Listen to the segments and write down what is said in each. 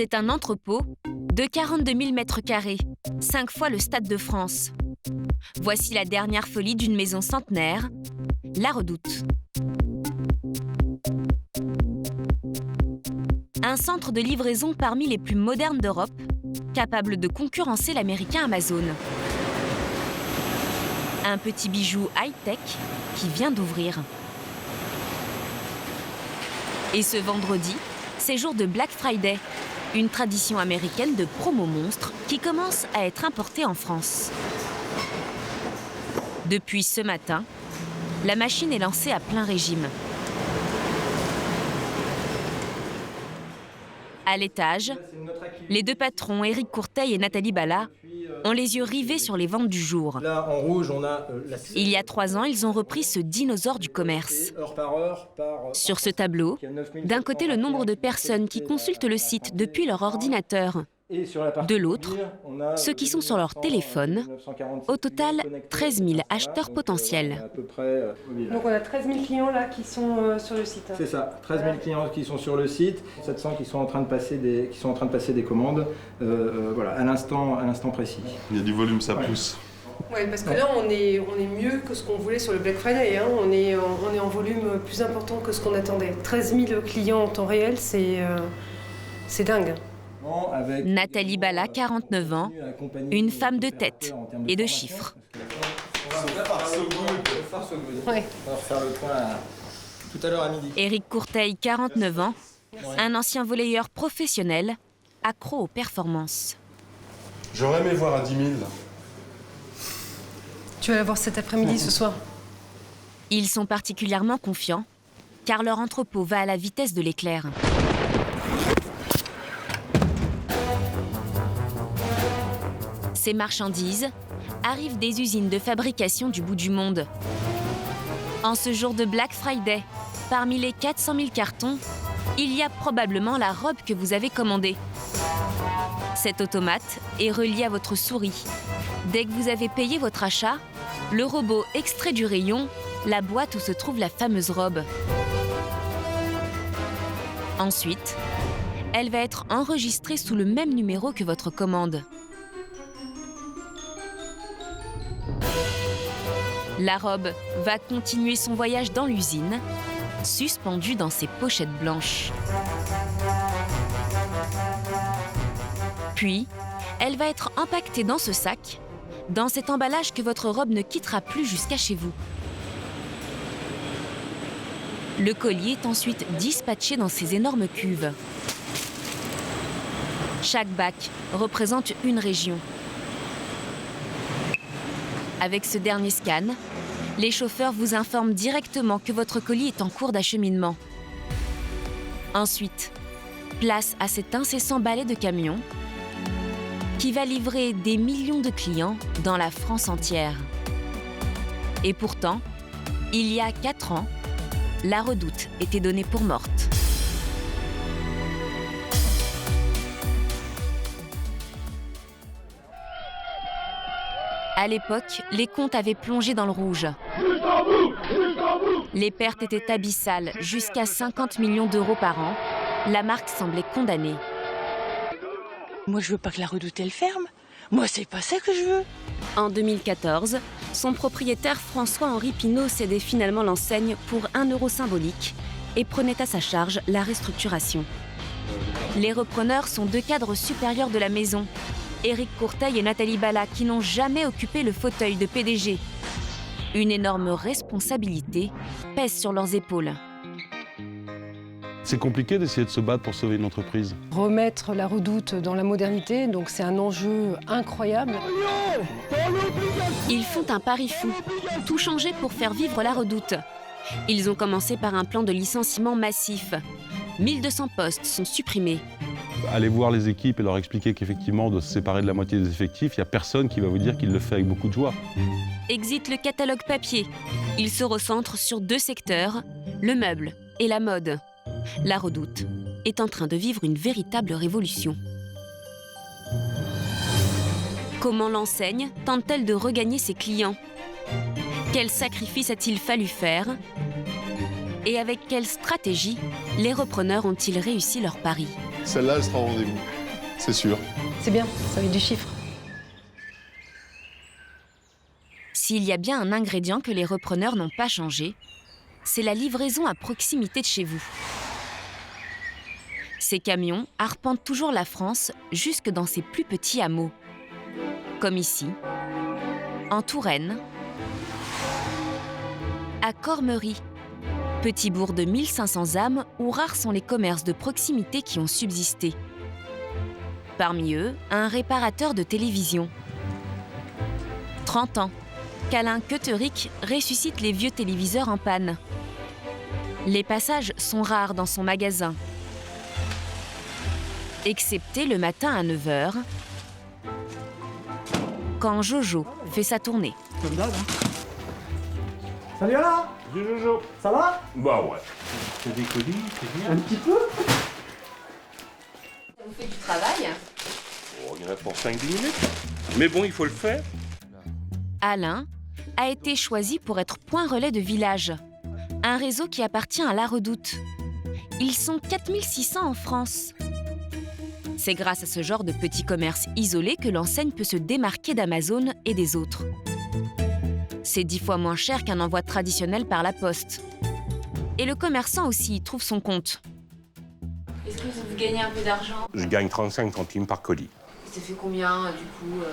C'est un entrepôt de 42 000 m², 5 fois le Stade de France. Voici la dernière folie d'une maison centenaire, la Redoute. Un centre de livraison parmi les plus modernes d'Europe, capable de concurrencer l'américain Amazon. Un petit bijou high-tech qui vient d'ouvrir. Et ce vendredi, c'est jour de Black Friday, une tradition américaine de promo monstre qui commence à être importée en France. Depuis ce matin, la machine est lancée à plein régime. À l'étage, les deux patrons, Éric Courteil et Nathalie Bala, ont les yeux rivés sur les ventes du jour. Là, en rouge, on a Il y a 3 ans, ils ont repris ce dinosaure du commerce. Sur ce tableau, d'un côté, le nombre de personnes qui consultent le site depuis leur ordinateur. De l'autre, ceux qui sont sur leur téléphone. Au total, 13 000 acheteurs potentiels. Donc on a 13 000 clients là qui sont sur le site. C'est ça, 13 000 clients qui sont sur le site, 700 qui sont en train de passer des commandes, voilà, à l'instant précis. Il y a du volume, ça pousse. Ouais, parce que là on est mieux que ce qu'on voulait sur le Black Friday, hein. On est en volume plus important que ce qu'on attendait. 13 000 clients en temps réel, c'est dingue. Avec Nathalie Bala, 49 ans, une femme de tête et de chiffres. Ouais. On va refaire le point tout à l'heure à midi. Éric Courteil, 49 ans, un ancien volleyeur professionnel, accro aux performances. J'aurais aimé voir à 10 000. Tu vas la voir cet après-midi, ce soir. Ils sont particulièrement confiants, car leur entrepôt va à la vitesse de l'éclair. Ces marchandises arrivent des usines de fabrication du bout du monde. En ce jour de Black Friday, parmi les 400 000 cartons, il y a probablement la robe que vous avez commandée. Cet automate est relié à votre souris. Dès que vous avez payé votre achat, le robot extrait du rayon la boîte où se trouve la fameuse robe. Ensuite, elle va être enregistrée sous le même numéro que votre commande. La robe va continuer son voyage dans l'usine, suspendue dans ses pochettes blanches. Puis, elle va être empaquetée dans ce sac, dans cet emballage que votre robe ne quittera plus jusqu'à chez vous. Le colis est ensuite dispatché dans ces énormes cuves. Chaque bac représente une région. Avec ce dernier scan, les chauffeurs vous informent directement que votre colis est en cours d'acheminement. Ensuite, place à cet incessant balai de camions qui va livrer des millions de clients dans la France entière. Et pourtant, il y a 4 ans, la Redoute était donnée pour morte. À l'époque, les comptes avaient plongé dans le rouge. Les pertes étaient abyssales, jusqu'à 50 millions d'euros par an. La marque semblait condamnée. Moi, je veux pas que la Redoute, elle ferme. Moi, c'est pas ça que je veux. En 2014, son propriétaire François-Henri Pinault cédait finalement l'enseigne pour 1 euro symbolique et prenait à sa charge la restructuration. Les repreneurs sont 2 cadres supérieurs de la maison, Éric Courteil et Nathalie Bala, qui n'ont jamais occupé le fauteuil de PDG. Une énorme responsabilité pèse sur leurs épaules. C'est compliqué d'essayer de se battre pour sauver une entreprise. Remettre la Redoute dans la modernité, donc c'est un enjeu incroyable. Ils font un pari fou, tout changer pour faire vivre la Redoute. Ils ont commencé par un plan de licenciement massif. 1200 postes sont supprimés. Aller voir les équipes et leur expliquer qu'effectivement, de se séparer de la moitié des effectifs, il n'y a personne qui va vous dire qu'il le fait avec beaucoup de joie. Exit le catalogue papier. Il se recentre sur 2 secteurs, le meuble et la mode. La Redoute est en train de vivre une véritable révolution. Comment l'enseigne tente-t-elle de regagner ses clients? Quel sacrifice a-t-il fallu faire Et avec quelle stratégie les repreneurs ont-ils réussi leur pari? Celle-là, elle sera au rendez-vous, c'est sûr. C'est bien, ça met du chiffre. S'il y a bien un ingrédient que les repreneurs n'ont pas changé, c'est la livraison à proximité de chez vous. Ces camions arpentent toujours la France jusque dans ses plus petits hameaux. Comme ici, en Touraine, à Cormery, petit bourg de 1500 âmes où rares sont les commerces de proximité qui ont subsisté. Parmi eux, un réparateur de télévision. 30 ans, qu'Alain Koeterich ressuscite les vieux téléviseurs en panne. Les passages sont rares dans son magasin, excepté le matin à 9h, quand Jojo fait sa tournée. Comme d'hab, hein. Salut Alain! Salut Jojo. Ça va? Bah ouais. C'est des colis, c'est bien. Un petit peu? Ça vous fait du travail? Oh, il y en a pour 5-10 minutes. Mais bon, il faut le faire. Alain a été choisi pour être point relais de village, un réseau qui appartient à La Redoute. Ils sont 4600 en France. C'est grâce à ce genre de petits commerces isolés que l'enseigne peut se démarquer d'Amazon et des autres. C'est 10 fois moins cher qu'un envoi traditionnel par la poste. Et le commerçant aussi y trouve son compte. Est-ce que vous gagnez un peu d'argent? Je gagne 35 centimes par colis. Ça fait combien, du coup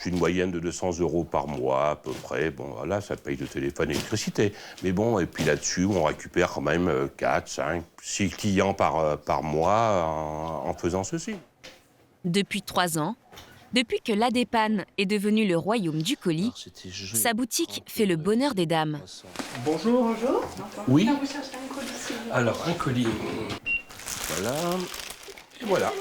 J'ai une moyenne de 200 € par mois, à peu près. Bon, voilà, ça paye le téléphone et l'électricité. Mais bon, et puis là-dessus, on récupère quand même 4, 5, 6 clients par mois en faisant ceci. Depuis 3 ans, depuis que l'Adépanne est devenu le royaume du colis, sa boutique fait le bonheur des dames. Bonjour. Bonjour. Oui. Vous cherchez un colis, s'il vous plaît. Alors, un colis. Voilà. Et voilà.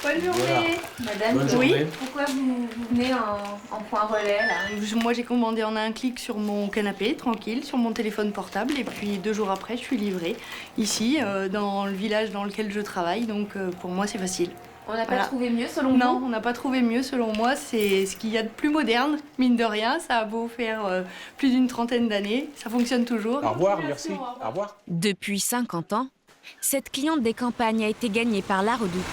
Bonne journée. Voilà. Madame, Bonne journée. pourquoi vous venez en point relais, là? Moi, j'ai commandé en un clic sur mon canapé, tranquille, sur mon téléphone portable. Et puis 2 jours après, je suis livrée ici, dans le village dans lequel je travaille. Donc, pour moi, c'est facile. On n'a Voilà. pas trouvé mieux, selon vous? Non, on n'a pas trouvé mieux, selon moi. C'est ce qu'il y a de plus moderne, mine de rien. Ça a beau faire plus d'une trentaine d'années. Ça fonctionne toujours. Au revoir, merci. Au revoir. Depuis 50 ans, cette cliente des campagnes a été gagnée par La Redoute.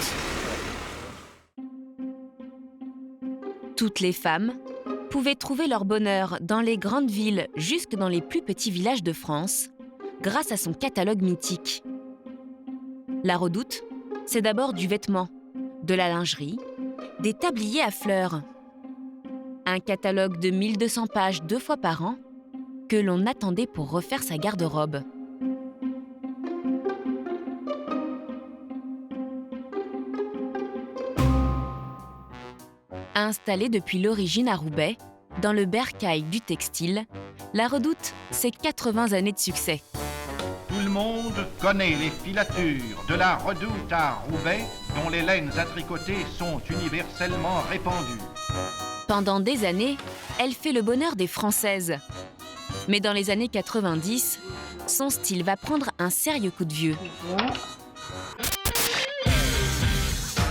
Toutes les femmes pouvaient trouver leur bonheur dans les grandes villes jusque dans les plus petits villages de France, grâce à son catalogue mythique. La Redoute, c'est d'abord du vêtement, de la lingerie, des tabliers à fleurs. Un catalogue de 1200 pages 2 fois par an que l'on attendait pour refaire sa garde-robe. Installée depuis l'origine à Roubaix, dans le bercail du textile, La Redoute, c'est 80 années de succès. Tout le monde connaît les filatures de La Redoute à Roubaix, dont les laines à tricoter sont universellement répandues. Pendant des années, elle fait le bonheur des Françaises. Mais dans les années 90, son style va prendre un sérieux coup de vieux.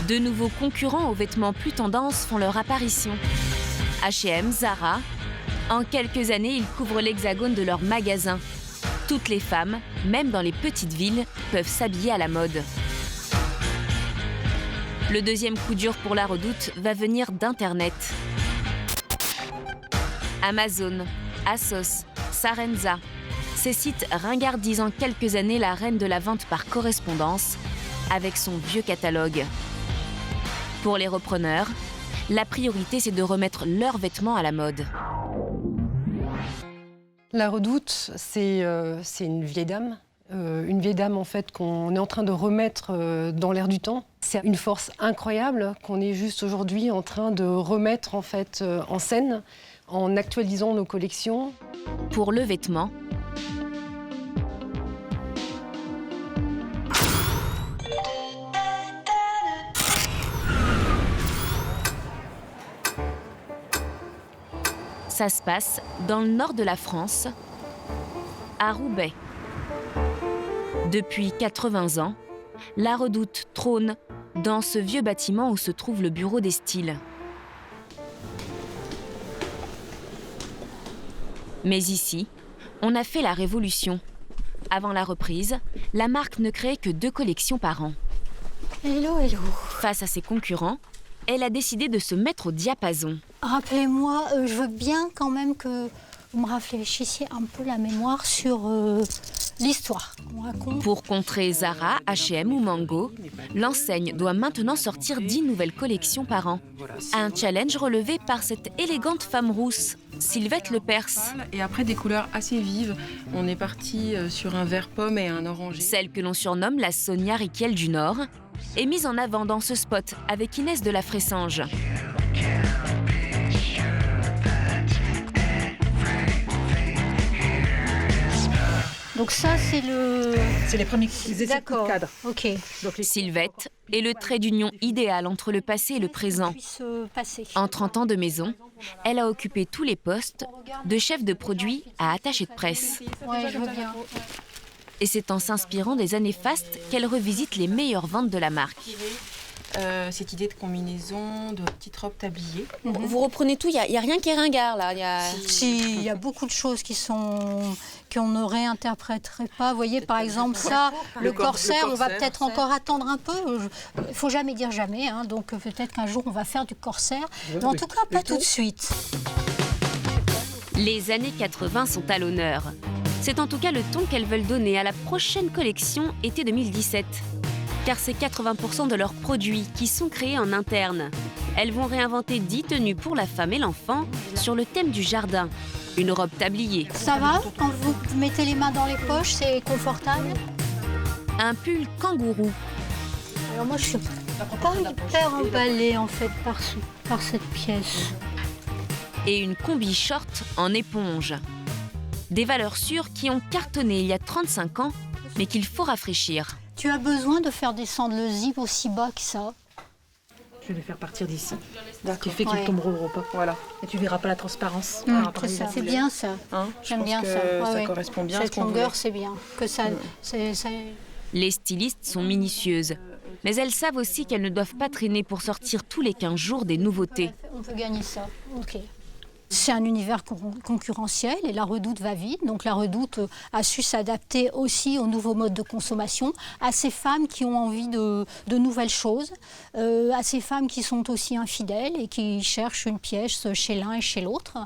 De nouveaux concurrents aux vêtements plus tendance font leur apparition. H&M, Zara. En quelques années, ils couvrent l'hexagone de leurs magasins. Toutes les femmes, même dans les petites villes, peuvent s'habiller à la mode. Le deuxième coup dur pour La Redoute va venir d'Internet. Amazon, Asos, Sarenza. Ces sites ringardisent en quelques années la reine de la vente par correspondance avec son vieux catalogue. Pour les repreneurs, la priorité, c'est de remettre leurs vêtements à la mode. La Redoute, c'est une vieille dame. Une vieille dame, en fait, qu'on est en train de remettre dans l'air du temps. C'est une force incroyable qu'on est juste aujourd'hui en train de remettre, en fait, en scène, en actualisant nos collections. Pour le vêtement, ça se passe dans le nord de la France, à Roubaix. Depuis 80 ans, La Redoute trône dans ce vieux bâtiment où se trouve le bureau des styles. Mais ici, on a fait la révolution. Avant la reprise, la marque ne créait que 2 collections par an. Hello, hello. Face à ses concurrents, elle a décidé de se mettre au diapason. Rappelez-moi, je veux bien quand même que vous me rafraîchissiez un peu la mémoire sur l'histoire qu'on raconte. Pour contrer Zara, H&M ou Mango, l'enseigne doit maintenant sortir 10 nouvelles collections par an. Un challenge relevé par cette élégante femme rousse, Sylvette Lepers. Et après des couleurs assez vives, on est parti sur un vert pomme et un orangé. Celle que l'on surnomme la Sonia Rykiel du Nord est mise en avant dans ce spot avec Inès de la Fressange. Donc ça, c'est le... C'est les premiers essais de cadre. Ok. Sylvette est le trait d'union idéal entre le passé et le présent. En 30 ans de maison, elle a occupé tous les postes, de chef de produit à attaché de presse. Ouais, je veux bien. Et c'est en s'inspirant des années fastes qu'elle revisite les meilleures ventes de la marque. Cette idée de combinaison, de petites robes tabliées. Vous reprenez tout, il n'y a rien qui est ringard là. Si, il y a beaucoup de choses qu'on ne réinterpréterait pas. Vous voyez, par exemple, ça, le corsaire, on va peut-être encore attendre un peu. Il ne faut jamais dire jamais, hein, donc peut-être qu'un jour on va faire du corsaire. Mais en tout cas, pas tout de suite. Les années 80 sont à l'honneur. C'est en tout cas le ton qu'elles veulent donner à la prochaine collection été 2017. Car c'est 80% de leurs produits qui sont créés en interne. Elles vont réinventer 10 tenues pour la femme et l'enfant sur le thème du jardin. Une robe tabliée. Ça va? Quand vous mettez les mains dans les poches, c'est confortable? Un pull kangourou. Alors moi, je suis pas hyper emballée en fait par cette pièce. Et une combi short en éponge. Des valeurs sûres qui ont cartonné il y a 35 ans, mais qu'il faut rafraîchir. Tu as besoin de faire descendre le zip aussi bas que ça? Je vais les faire partir d'ici. Ce qui fait qu'ils ne tomberont pas. Voilà. Et tu verras pas la transparence. C'est bien ça. Hein, j'aime bien ça. Ça correspond bien cette à ce qu'on longueur, voulait. c'est bien. Que ça, Les stylistes sont minutieuses, mais elles savent aussi qu'elles ne doivent pas traîner pour sortir tous les 15 jours des nouveautés. On peut gagner ça. Ok. C'est un univers concurrentiel et la Redoute va vite. Donc la Redoute a su s'adapter aussi aux nouveaux modes de consommation, à ces femmes qui ont envie de nouvelles choses, à ces femmes qui sont aussi infidèles et qui cherchent une pièce chez l'un et chez l'autre.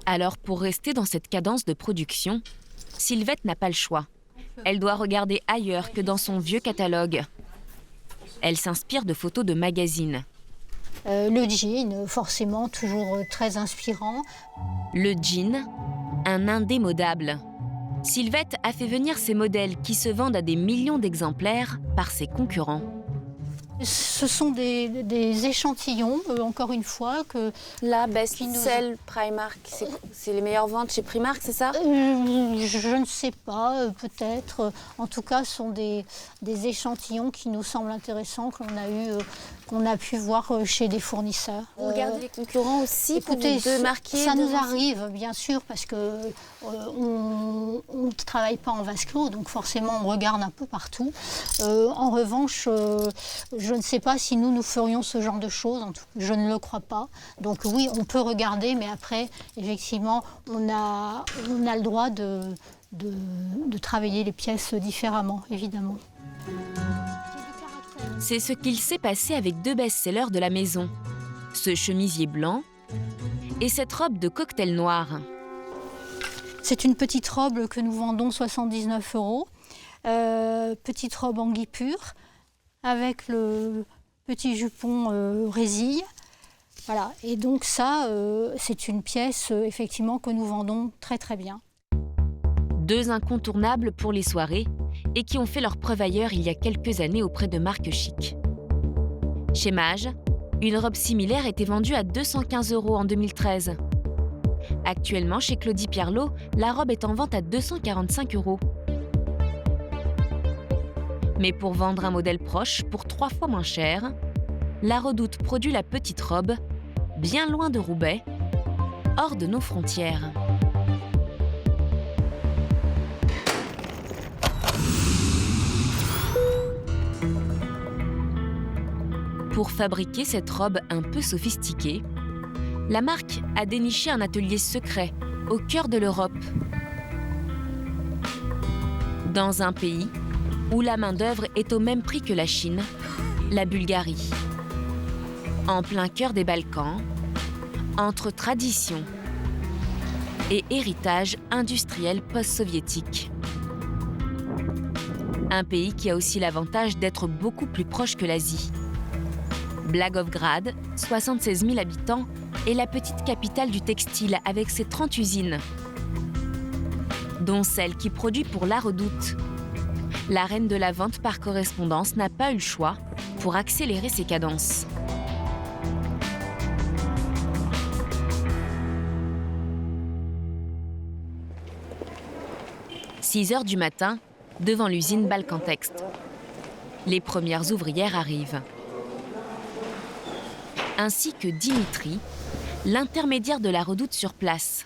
Alors pour rester dans cette cadence de production, Sylvette n'a pas le choix. Elle doit regarder ailleurs que dans son vieux catalogue. Elle s'inspire de photos de magazines. Le jean, forcément, toujours très inspirant. Le jean, un indémodable. Sylvette a fait venir ces modèles qui se vendent à des millions d'exemplaires par ses concurrents. Ce sont des échantillons, encore une fois. La best-sell Primark, c'est les meilleures ventes chez Primark, c'est ça? Je ne sais pas, peut-être. En tout cas, ce sont des échantillons qui nous semblent intéressants, qu'on a pu voir chez des fournisseurs. Vous regardez les concurrents aussi? Écoutez, pour vous démarquer ça nous arrive, bien sûr, parce qu'on ne travaille pas en vase clos, donc forcément, on regarde un peu partout. En revanche, je ne sais pas si nous ferions ce genre de choses, je ne le crois pas. Donc oui, on peut regarder, mais après, effectivement, on a le droit de travailler les pièces différemment, évidemment. C'est ce qu'il s'est passé avec 2 best-sellers de la maison. Ce chemisier blanc et cette robe de cocktail noir. C'est une petite robe que nous vendons 79 €. Petite robe en guipure, avec le petit jupon résille. Voilà. Et donc ça, c'est une pièce effectivement que nous vendons très très bien. 2 incontournables pour les soirées et qui ont fait leur preuve ailleurs il y a quelques années auprès de marques chic. Chez Maje, une robe similaire était vendue à 215 € en 2013. Actuellement, chez Claudie Pierlot, la robe est en vente à 245 €. Mais pour vendre un modèle proche pour 3 fois moins cher, la Redoute produit la petite robe, bien loin de Roubaix, hors de nos frontières. Pour fabriquer cette robe un peu sophistiquée, la marque a déniché un atelier secret au cœur de l'Europe. Dans un pays où la main-d'œuvre est au même prix que la Chine, la Bulgarie. En plein cœur des Balkans, entre tradition et héritage industriel post-soviétique. Un pays qui a aussi l'avantage d'être beaucoup plus proche que l'Asie. Blagoevgrad, 76 000 habitants, est la petite capitale du textile avec ses 30 usines, dont celle qui produit pour La Redoute. La reine de la vente par correspondance n'a pas eu le choix pour accélérer ses cadences. « 6 heures du matin, devant l'usine Balkantext. Les premières ouvrières arrivent. Ainsi que Dimitri, l'intermédiaire de La Redoute sur place.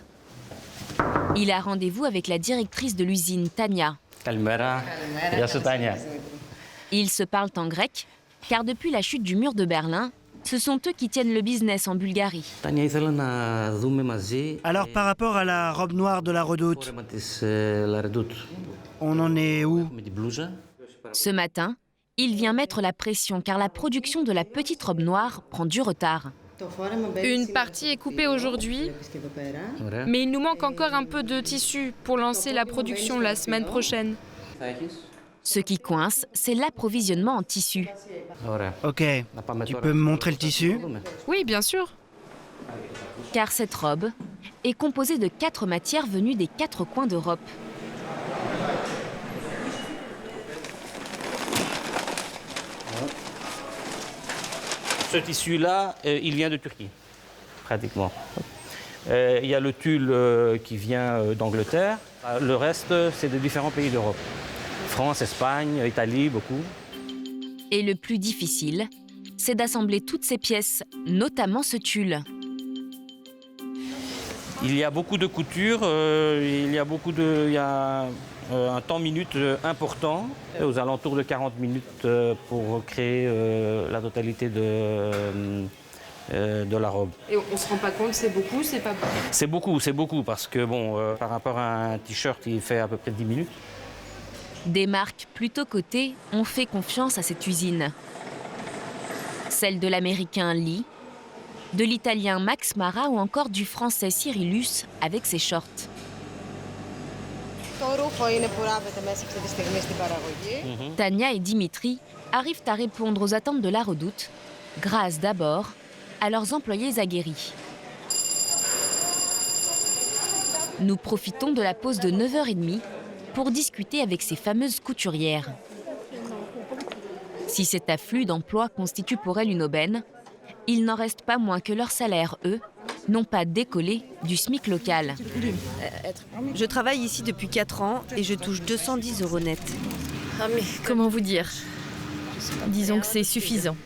Il a rendez-vous avec la directrice de l'usine, Tania. Ils se parlent en grec, car depuis la chute du mur de Berlin, ce sont eux qui tiennent le business en Bulgarie. Alors par rapport à la robe noire de La Redoute, on en est où? Ce matin, il vient mettre la pression car la production de la petite robe noire prend du retard. Une partie est coupée aujourd'hui, mais il nous manque encore un peu de tissu pour lancer la production la semaine prochaine. Ce qui coince, c'est l'approvisionnement en tissu. Ok, tu peux me montrer le tissu? Oui, bien sûr. Car cette robe est composée de 4 matières venues des 4 coins d'Europe. Ce tissu-là, il vient de Turquie, pratiquement. Il y a le tulle qui vient d'Angleterre. Le reste, c'est de différents pays d'Europe. France, Espagne, Italie, beaucoup. Et le plus difficile, c'est d'assembler toutes ces pièces, notamment ce tulle. Il y a beaucoup de couture, il y a un temps minute important, aux alentours de 40 minutes pour créer la totalité de la robe. Et on ne se rend pas compte, c'est beaucoup, c'est pas beaucoup? C'est beaucoup, parce que bon, par rapport à un t-shirt, il fait à peu près 10 minutes. Des marques plutôt cotées ont fait confiance à cette usine. Celle de l'américain Lee, de l'italien Max Mara ou encore du français Cyrillus avec ses shorts. Tania et Dimitri arrivent à répondre aux attentes de La Redoute, grâce d'abord à leurs employés aguerris. Nous profitons de la pause de 9h30 pour discuter avec ces fameuses couturières. Si cet afflux d'emplois constitue pour elles une aubaine, il n'en reste pas moins que leurs salaires, eux, n'ont pas décollé du SMIC local. Je travaille ici depuis 4 ans et je touche 210 € net. Comment vous dire? Disons que c'est suffisant.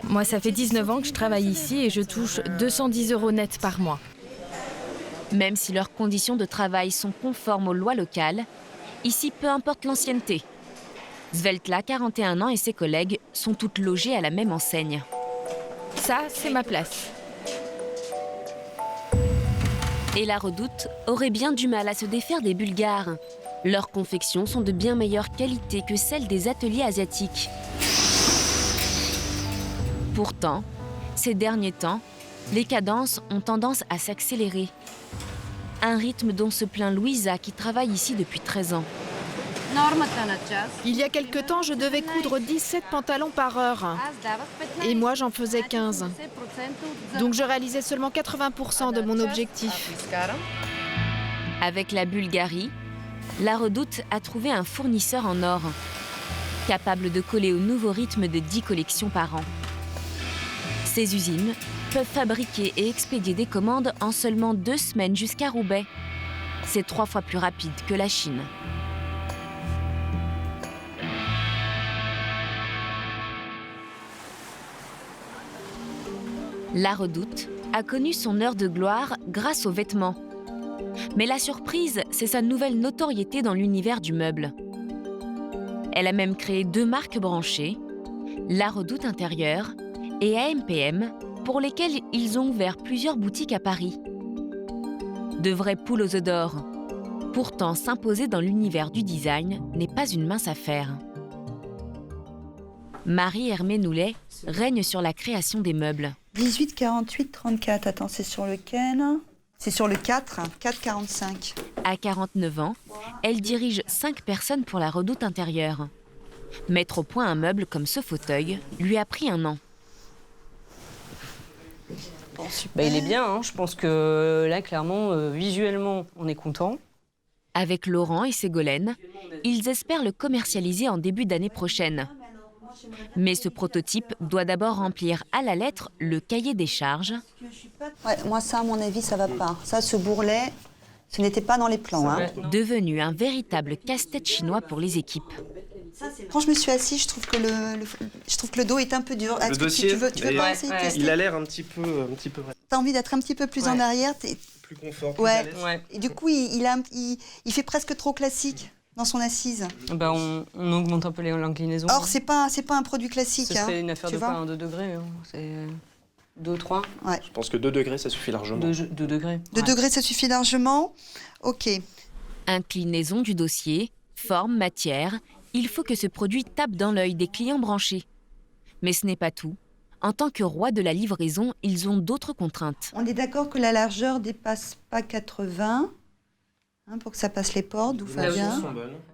Moi, ça fait 19 ans que je travaille ici et je touche 210 € net par mois. Même si leurs conditions de travail sont conformes aux lois locales, ici, peu importe l'ancienneté. Sveltla, 41 ans, et ses collègues sont toutes logées à la même enseigne. Ça, c'est ma place. Et La Redoute aurait bien du mal à se défaire des Bulgares. Leurs confections sont de bien meilleure qualité que celles des ateliers asiatiques. Pourtant, ces derniers temps, les cadences ont tendance à s'accélérer. Un rythme dont se plaint Louisa qui travaille ici depuis 13 ans. Il y a quelque temps, je devais coudre 17 pantalons par heure. Et moi, j'en faisais 15. Donc je réalisais seulement 80% de mon objectif. Avec la Bulgarie, La Redoute a trouvé un fournisseur en or, capable de coller au nouveau rythme de 10 collections par an. Ces usines peuvent fabriquer et expédier des commandes en seulement 2 semaines jusqu'à Roubaix. C'est 3 fois plus rapide que la Chine. La Redoute a connu son heure de gloire grâce aux vêtements. Mais la surprise, c'est sa nouvelle notoriété dans l'univers du meuble. Elle a même créé 2 marques branchées, La Redoute Intérieure et AMPM, pour lesquelles ils ont ouvert plusieurs boutiques à Paris. De vraies poules aux œufs d'or, Pourtant, s'imposer dans l'univers du design n'est pas une mince affaire. Marie-Hermée Noulet règne sur la création des meubles. 18, 48, 34. Attends, c'est sur lequel? C'est sur le 4, 4, 45. À 49 ans, elle dirige 5 personnes pour la Redoute intérieure. Mettre au point un meuble comme ce fauteuil lui a pris 1 an. Bon, super. Bah, il est bien, hein. Je pense que là, clairement, visuellement, on est content. Avec Laurent et Ségolène, ils espèrent le commercialiser en début d'année prochaine. Mais ce prototype doit d'abord remplir à la lettre le cahier des charges. Ouais, moi ça, à mon avis, ça va pas. Ça, ce bourrelet, ce n'était pas dans les plans. Hein. Devenu un véritable casse-tête chinois pour les équipes. Quand je me suis assise, je trouve que le dos est un peu dur. Le dossier, tu veux pas essayer de tester? Il a l'air un petit peu. T'as envie d'être un petit peu plus en arrière, plus confort, plus ouais. à l'aise. Ouais. Et du coup, il fait presque trop classique dans son assise. Bah, on augmente un peu l'inclinaison. Or, c'est pas un produit classique. Ce serait une affaire de pas 1, 2 degrés. Hein. C'est 2, 3. Ouais. Je pense que 2 degrés, ça suffit largement. 2 degrés. 2 degrés, ça suffit largement. Ok. Inclinaison du dossier, forme, matière. Il faut que ce produit tape dans l'œil des clients branchés. Mais ce n'est pas tout. En tant que roi de la livraison, ils ont d'autres contraintes. On est d'accord que la largeur dépasse pas 80 pour que ça passe les portes, d'où Fabien.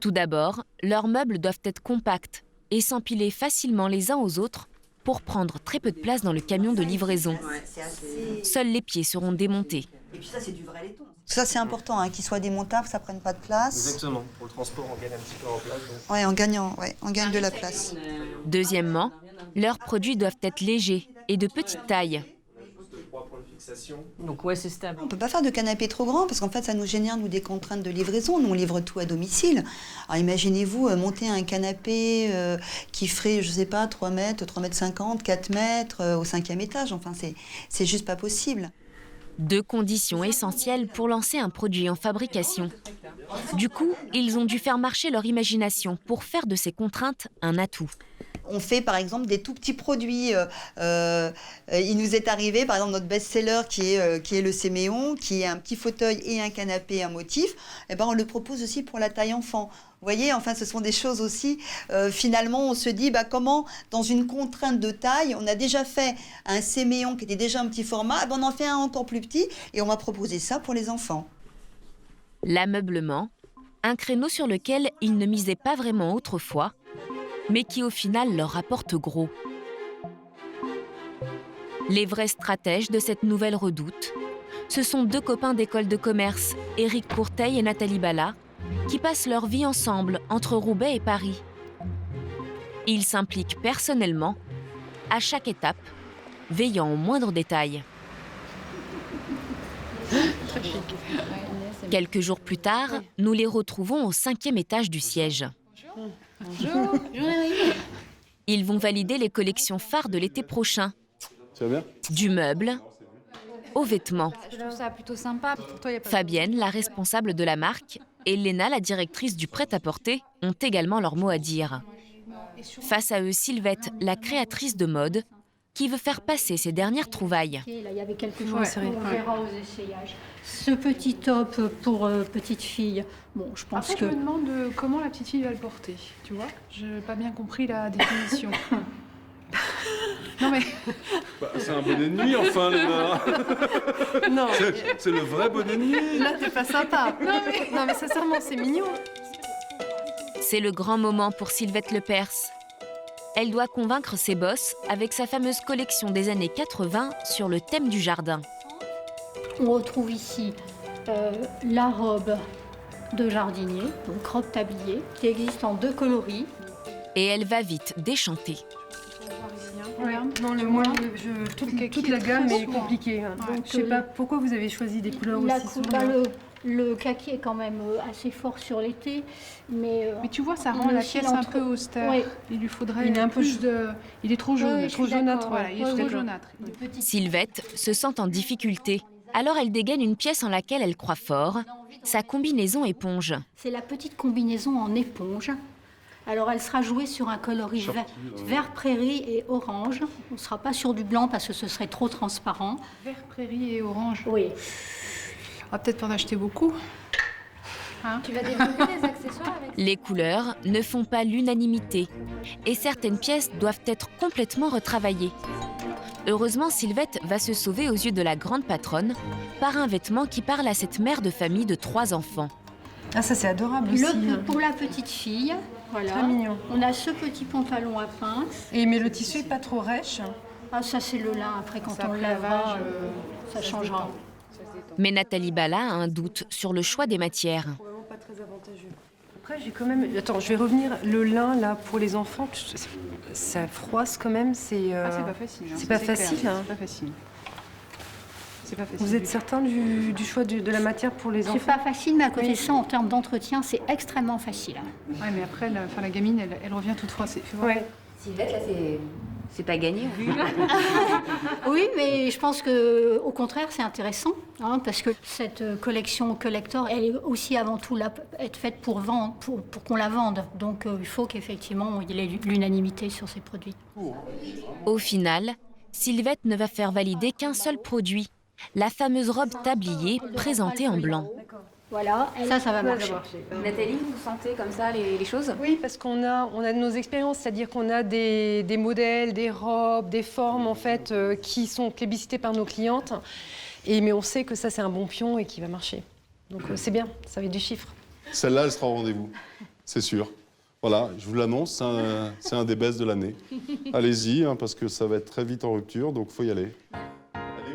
Tout d'abord, leurs meubles doivent être compacts et s'empiler facilement les uns aux autres pour prendre très peu de place dans le camion de livraison. Seuls les pieds seront démontés. Et puis ça, c'est du vrai laiton. Ça, c'est important, qu'ils soient démontables, ça ne prenne pas de place. Exactement. Pour le transport, on gagne un petit peu en place. Donc... Oui, on gagne de la place. Deuxièmement, leurs produits doivent être légers et de petite taille. Donc ouais, c'est stable. On ne peut pas faire de canapé trop grand parce qu'en fait, ça nous génère des contraintes de livraison. Nous, on livre tout à domicile. Alors imaginez-vous monter un canapé qui ferait, je ne sais pas, 3 mètres, 3 mètres 50, 4 mètres au 5e étage. Enfin, c'est juste pas possible. 2 conditions essentielles pour lancer un produit en fabrication. Du coup, ils ont dû faire marcher leur imagination pour faire de ces contraintes un atout. On fait par exemple des tout petits produits. Il nous est arrivé, par exemple, notre best-seller qui est le Séméon, qui est un petit fauteuil et un canapé, un motif. Eh ben, on le propose aussi pour la taille enfant. Vous voyez, enfin, ce sont des choses aussi. Finalement, on se dit comment, dans une contrainte de taille, on a déjà fait un Séméon qui était déjà un petit format, on en fait un encore plus petit et on va proposer ça pour les enfants. L'ameublement, un créneau sur lequel ils ne misaient pas vraiment autrefois, mais qui au final leur rapporte gros. Les vrais stratèges de cette nouvelle redoute, ce sont 2 copains d'école de commerce, Éric Courteil et Nathalie Bala, qui passent leur vie ensemble entre Roubaix et Paris. Ils s'impliquent personnellement, à chaque étape, veillant aux moindres détails. Très chic. Quelques jours plus tard, nous les retrouvons au 5e étage du siège. Bonjour. Ils vont valider les collections phares de l'été prochain. Ça va bien ? Du meuble aux vêtements. Je trouve ça plutôt sympa. Fabienne, la responsable de la marque, et Léna, la directrice du prêt-à-porter, ont également leur mot à dire. Face à eux, Sylvette, la créatrice de mode, qui veut faire passer ses dernières trouvailles. Là, il y avait quelques jours, on verra aux essayages. Ce petit top pour petite fille, bon, je pense Après, que... je me demande comment la petite fille va le porter, tu vois. Je n'ai pas bien compris la définition. Non mais... c'est un bonnet de nuit, enfin, Léna. Non. C'est le vrai bonnet de nuit. Là, t'es pas sympa. Non mais sincèrement, c'est mignon. C'est le grand moment pour Sylvette Lepers. Elle doit convaincre ses boss avec sa fameuse collection des années 80 sur le thème du jardin. On retrouve ici la robe de jardinier, donc robe tablier, qui existe en 2 coloris. Et elle va vite déchanter. Ouais, non, toute la gamme est compliquée. Donc, je sais pas pourquoi vous avez choisi des couleurs aussi sombres. Le kaki est quand même assez fort sur l'été, mais tu vois, ça rend la pièce un peu austère. Oui. Il lui faudrait il est un peu plus de... Il est trop jaune, trop jaunâtre. Voilà, il est trop jaunâtre. Sylvette se sent en difficulté. Alors elle dégaine une pièce en laquelle elle croit fort, sa combinaison éponge. C'est la petite combinaison en éponge. Alors elle sera jouée sur un coloris vert prairie et orange. On ne sera pas sur du blanc parce que ce serait trop transparent. Vert prairie et orange. Oui. On va peut-être pas en acheter beaucoup. Tu vas développer des accessoires avec Les couleurs ne font pas l'unanimité et certaines pièces doivent être complètement retravaillées. Heureusement, Sylvette va se sauver aux yeux de la grande patronne par un vêtement qui parle à cette mère de famille de 3 enfants. Ah, ça c'est adorable aussi. Pour la petite fille, voilà. Très mignon. On a ce petit pantalon à pince. Mais le tissu est pas trop rêche. Ah, ça c'est le lin. Après, quand Ça, on le après lavera, lavage, ça changera. Mais Nathalie Bala a un doute sur le choix des matières. Vraiment pas très avantageux. Après, j'ai quand même... Attends, je vais revenir. Le lin, là, pour les enfants, ça froisse quand même. C'est pas facile. C'est pas facile. C'est pas facile. C'est pas facile. Vous êtes certain du choix de la matière pour les enfants? C'est pas facile, mais à côté de ça, en termes d'entretien, c'est extrêmement facile. Ouais, mais après, la gamine, elle revient toute froissée. Ouais. Sylvette, là, c'est pas gagné. Oui, mais je pense que, au contraire, c'est intéressant, parce que cette collection collector, elle est aussi avant tout là, être faite pour vendre, pour qu'on la vende. Donc, il faut qu'effectivement, il y ait l'unanimité sur ces produits. Au final, Sylvette ne va faire valider qu'un seul produit, la fameuse robe tablier présentée en blanc. Voilà, ça va marcher. Nathalie, vous sentez comme ça les choses? Oui, parce qu'on a nos expériences, c'est-à-dire qu'on a des modèles, des robes, des formes en fait qui sont plébiscitées par nos clientes. Mais on sait que ça c'est un bon pion et qui va marcher. Donc c'est bien, ça va être du chiffre. Celle-là, elle sera au rendez-vous, c'est sûr. Voilà, je vous l'annonce, c'est un des best de l'année. Allez-y, parce que ça va être très vite en rupture, donc il faut y aller.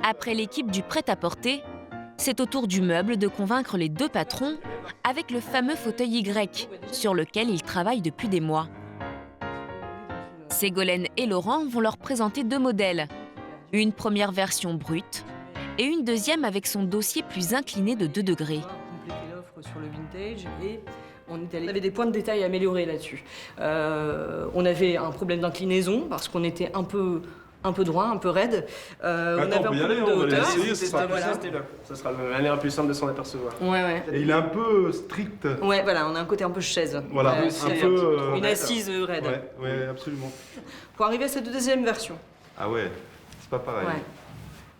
Après l'équipe du prêt-à-porter, c'est au tour du meuble de convaincre les 2 patrons avec le fameux fauteuil Y, sur lequel ils travaillent depuis des mois. Ségolène et Laurent vont leur présenter 2 modèles, une première version brute et une deuxième avec son dossier plus incliné de 2 degrés. Compléter l'offre sur le vintage et on avait des points de détail améliorés là-dessus. On avait un problème d'inclinaison parce qu'on était un peu droit, un peu raide. On avait un problème de hauteur. Ça sera la manière plus simple de s'en apercevoir. Ouais. Et il est un peu strict. Ouais, voilà, on a un côté un peu chaise. Voilà, une assise raide. Ouais, absolument. Pour arriver à cette deuxième version. Ah ouais, c'est pas pareil. Ouais.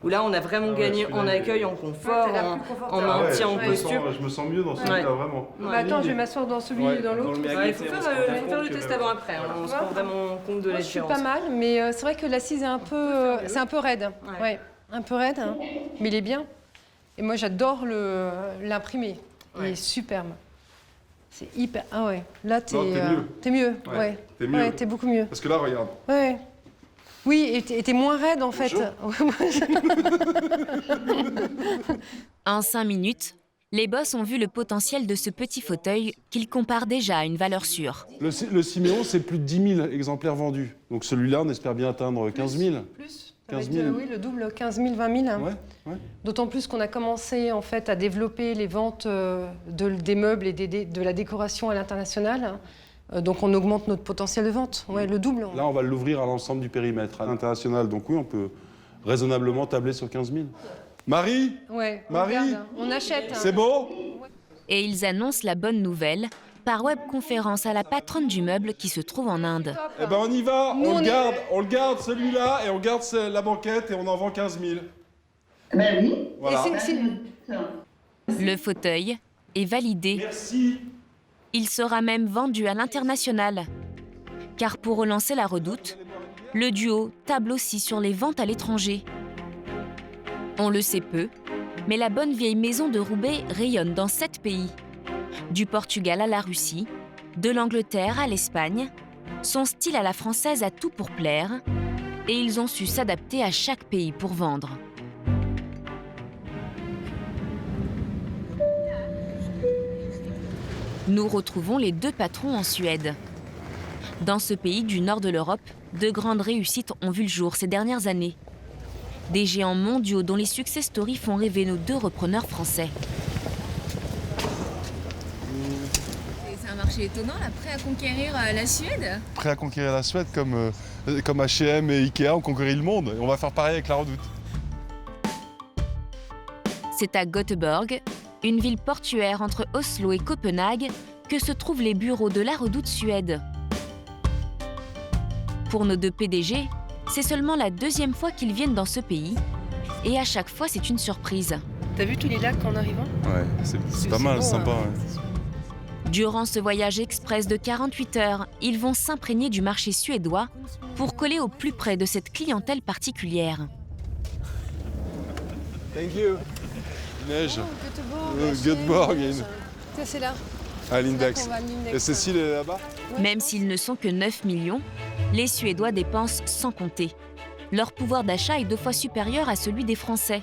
Où là, on a vraiment gagné en accueil, en confort, en maintien, en posture. Je me sens mieux dans celui-là, vraiment. Attends, je vais m'asseoir dans celui dans l'autre. Il faut faire le test avant-après. On se rend vraiment compte de la différence. Je suis pas mal, mais c'est vrai que l'assise est un peu raide. Ouais, un peu raide, mais il est bien. Et moi, j'adore l'imprimer. Il est superbe. C'est hyper... Ah ouais, là, t'es mieux. T'es mieux, ouais. T'es mieux. Ouais, t'es beaucoup mieux. Parce que là, regarde. Ouais. Oui, et t'es moins raide, en fait. En 5 minutes, les boss ont vu le potentiel de ce petit fauteuil qu'ils comparent déjà à une valeur sûre. Le Siméon, c'est plus de 10 000 exemplaires vendus. Donc celui-là, on espère bien atteindre 15 000. Plus. 15 000. Oui, le double, 15 000, 20 000. Ouais. D'autant plus qu'on a commencé en fait, à développer les ventes des meubles et de la décoration à l'international. Donc on augmente notre potentiel de vente, le double. Là, on va l'ouvrir à l'ensemble du périmètre, à l'international. Donc oui, on peut raisonnablement tabler sur 15 000. Marie, on achète. C'est beau? Et ils annoncent la bonne nouvelle par webconférence à la patronne du meuble qui se trouve en Inde. Eh ben on y va, on le garde celui-là et on garde la banquette et on en vend 15 000. Ben oui. Voilà. Le fauteuil est validé. Merci. Il sera même vendu à l'international. Car pour relancer la Redoute, le duo table aussi sur les ventes à l'étranger. On le sait peu, mais la bonne vieille maison de Roubaix rayonne dans 7 pays. Du Portugal à la Russie, de l'Angleterre à l'Espagne, son style à la française a tout pour plaire, et ils ont su s'adapter à chaque pays pour vendre. Nous retrouvons les 2 patrons en Suède. Dans ce pays du nord de l'Europe, de grandes réussites ont vu le jour ces dernières années. Des géants mondiaux dont les success stories font rêver nos 2 repreneurs français. C'est un marché étonnant, là, prêt à conquérir la Suède. Prêt à conquérir la Suède comme H&M et Ikea ont conquéri le monde. Et on va faire pareil avec la Redoute. C'est à Göteborg, une ville portuaire entre Oslo et Copenhague, que se trouvent les bureaux de la Redoute Suède. Pour nos 2 PDG, c'est seulement la 2e fois qu'ils viennent dans ce pays. Et à chaque fois, c'est une surprise. T'as vu tous les lacs en arrivant? Ouais, c'est pas mal, beau, sympa. hein. Ouais. Durant ce voyage express de 48 heures, ils vont s'imprégner du marché suédois pour coller au plus près de cette clientèle particulière. Thank you. Neige. Good morning. C'est là. À l'Index. Et Cécile est là-bas? Même s'ils ne sont que 9 millions, les Suédois dépensent sans compter. Leur pouvoir d'achat est 2 fois supérieur à celui des Français.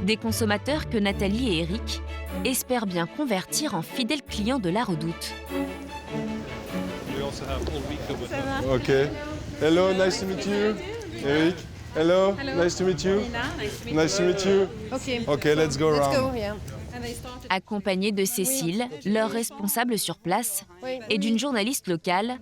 Des consommateurs que Nathalie et Eric espèrent bien convertir en fidèles clients de la Redoute. Ok. Hello, nice to meet you. Eric. Hello, nice to meet you. Nice to meet you. Okay, let's go around. Accompagnés de Cécile, leur responsable sur place, et d'une journaliste locale,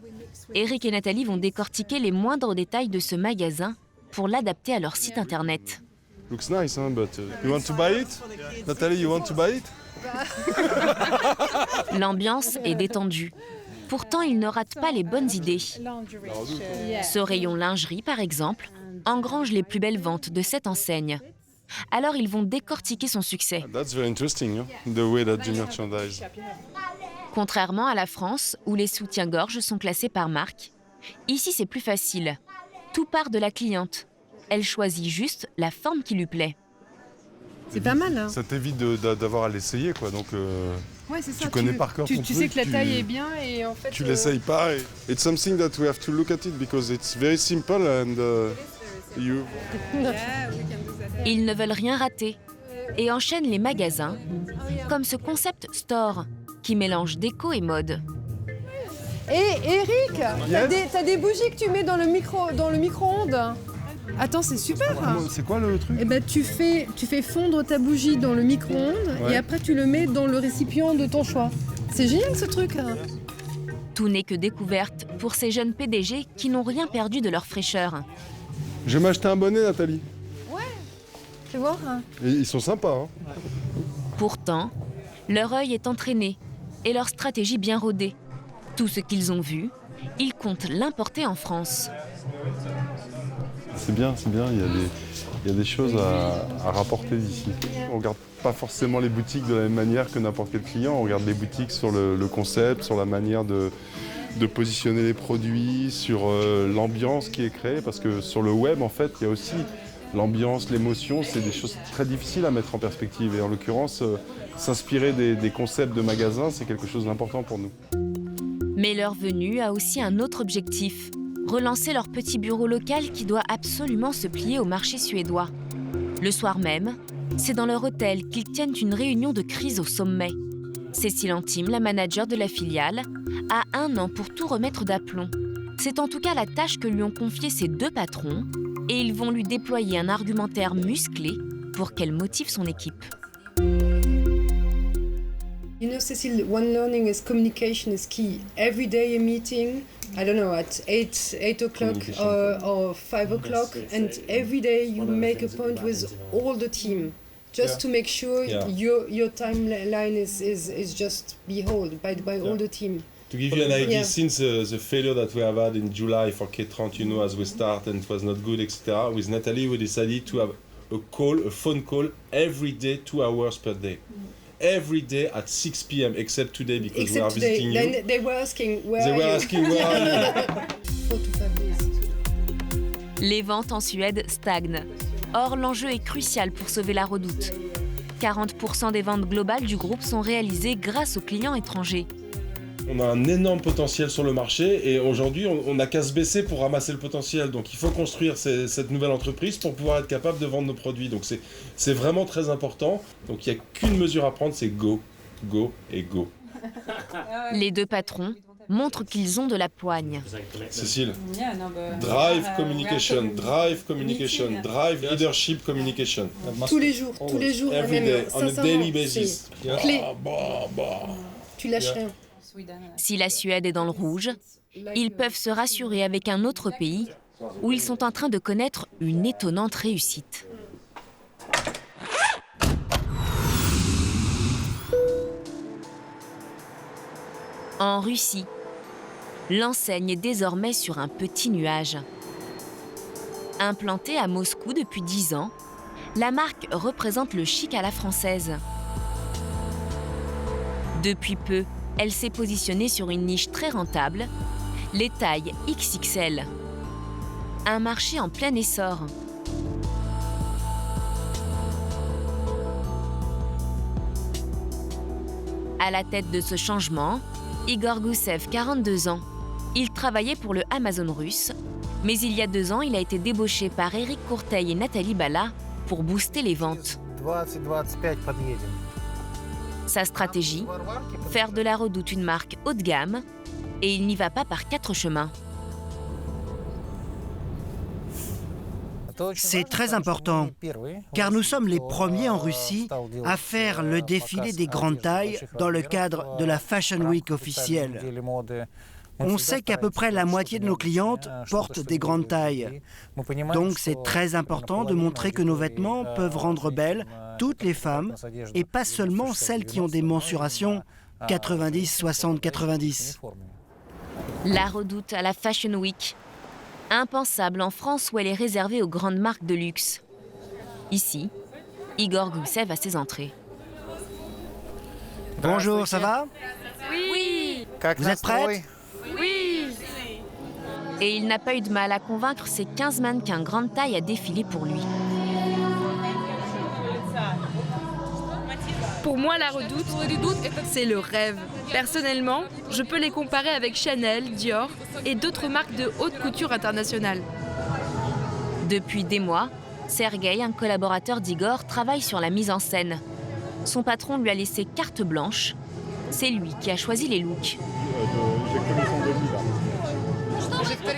Eric et Nathalie vont décortiquer les moindres détails de ce magasin pour l'adapter à leur site internet. Looks nice, hein, but you want to buy it? Nathalie, you want to buy it? L'ambiance est détendue. Pourtant, ils ne ratent pas les bonnes idées. Ce rayon lingerie, par exemple, engrange les plus belles ventes de cette enseigne. Alors, ils vont décortiquer son succès. That's very interesting, hein, the way that you merchandise. Contrairement à la France, où les soutiens-gorge sont classés par marque, ici c'est plus facile. Tout part de la cliente. Elle choisit juste la forme qui lui plaît. C'est pas mal, hein. Ça t'évite d'avoir à l'essayer, quoi. Donc, ouais, c'est ça. tu connais par cœur ton truc. Tu sais que la taille est bien et en fait... Tu l'essayes pas. It's something that we have to look at it because it's very simple and you... Ils ne veulent rien rater et enchaînent les magasins, comme ce concept store qui mélange déco et mode. Et Eric, t'as des bougies que tu mets dans le micro-ondes. Attends, c'est super. C'est quoi le truc? Eh ben, tu fais fondre ta bougie dans le micro-ondes et après tu le mets dans le récipient de ton choix. C'est génial ce truc. Tout n'est que découverte pour ces jeunes PDG qui n'ont rien perdu de leur fraîcheur. Je vais m'acheter un bonnet, Nathalie. Ouais, tu vois. Et ils sont sympas. Hein. Pourtant, leur œil est entraîné et leur stratégie bien rodée. Tout ce qu'ils ont vu, ils comptent l'importer en France. C'est bien, il y a des choses à rapporter d'ici. On ne regarde pas forcément les boutiques de la même manière que n'importe quel client. On regarde les boutiques sur le concept, sur la manière de positionner les produits, sur l'ambiance qui est créée. Parce que sur le web, en fait, il y a aussi l'ambiance, l'émotion. C'est des choses très difficiles à mettre en perspective. Et en l'occurrence, s'inspirer des concepts de magasins, c'est quelque chose d'important pour nous. Mais leur venue a aussi un autre objectif. Relancer leur petit bureau local qui doit absolument se plier au marché suédois. Le soir même, c'est dans leur hôtel qu'ils tiennent une réunion de crise au sommet. Cécile Antime, la manager de la filiale, a 1 an pour tout remettre d'aplomb. C'est en tout cas la tâche que lui ont confiée ses 2 patrons et ils vont lui déployer un argumentaire musclé pour qu'elle motive son équipe. You know, Cécile, one learning is communication is key. Every day a meeting, I don't know, at 8 o'clock or 5 o'clock, and every day you make a point with all the team, just to make sure your timeline is just behold by all the team. To give you an idea, since the failure that we have had in July for K30, you know, as we start and it was not good, etc., with Nathalie we decided to have a phone call every day, 2 hours per day. Every day at 6 p.m. except today because we are visiting you. Then they were asking where are you? Les ventes en Suède stagnent. Or, l'enjeu est crucial pour sauver la Redoute. 40% des ventes globales du groupe sont réalisées grâce aux clients étrangers. On a un énorme potentiel sur le marché et aujourd'hui, on n'a qu'à se baisser pour ramasser le potentiel. Donc il faut construire cette nouvelle entreprise pour pouvoir être capable de vendre nos produits. Donc c'est vraiment très important. Donc il n'y a qu'une mesure à prendre, c'est go, go et go. Les 2 patrons montrent qu'ils ont de la poigne. Cécile, drive communication, drive leadership communication. Tous les jours, every day, on a daily basis. Clé. Tu lâches rien. Si la Suède est dans le rouge, ils peuvent se rassurer avec un autre pays où ils sont en train de connaître une étonnante réussite. En Russie, l'enseigne est désormais sur un petit nuage. Implantée à Moscou depuis 10 ans, la marque représente le chic à la française. Depuis peu, elle s'est positionnée sur une niche très rentable, les tailles XXL. Un marché en plein essor. À la tête de ce changement, Igor Goussev, 42 ans. Il travaillait pour le Amazon russe, mais il y a 2 ans, il a été débauché par Eric Courteil et Nathalie Bala pour booster les ventes. Sa stratégie, faire de la Redoute une marque haut de gamme, et il n'y va pas par 4 chemins. C'est très important, car nous sommes les premiers en Russie à faire le défilé des grandes tailles dans le cadre de la Fashion Week officielle. On sait qu'à peu près la moitié de nos clientes portent des grandes tailles. Donc c'est très important de montrer que nos vêtements peuvent rendre belles toutes les femmes, et pas seulement celles qui ont des mensurations 90, 60, 90. La Redoute à la Fashion Week. Impensable en France où elle est réservée aux grandes marques de luxe. Ici, Igor Goussev a ses entrées. Bonjour, ça va? Oui. Vous êtes prête? Oui. Et il n'a pas eu de mal à convaincre ses 15 mannequins grande taille à défiler pour lui. Pour moi, la Redoute, c'est le rêve. Personnellement, je peux les comparer avec Chanel, Dior et d'autres marques de haute couture internationale. Depuis des mois, Sergueï, un collaborateur d'Igor, travaille sur la mise en scène. Son patron lui a laissé carte blanche. C'est lui qui a choisi les looks.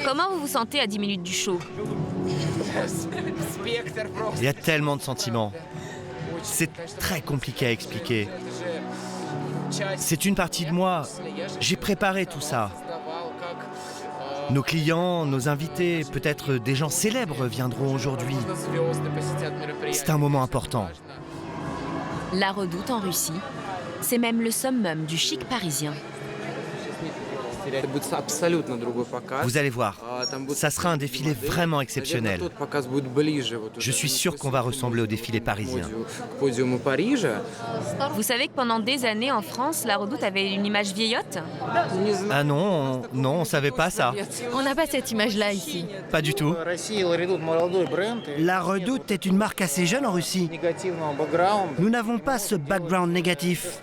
Comment vous vous sentez à 10 minutes du show? Il y a tellement de sentiments. C'est très compliqué à expliquer. C'est une partie de moi. J'ai préparé tout ça. Nos clients, nos invités, peut-être des gens célèbres viendront aujourd'hui. C'est un moment important. La Redoute en Russie, c'est même le summum du chic parisien. Vous allez voir, ça sera un défilé vraiment exceptionnel. Je suis sûr qu'on va ressembler au défilé parisien. Vous savez que pendant des années en France, la Redoute avait une image vieillotte? Ah non, on savait pas ça. On n'a pas cette image-là ici. Pas du tout. La Redoute est une marque assez jeune en Russie. Nous n'avons pas ce background négatif.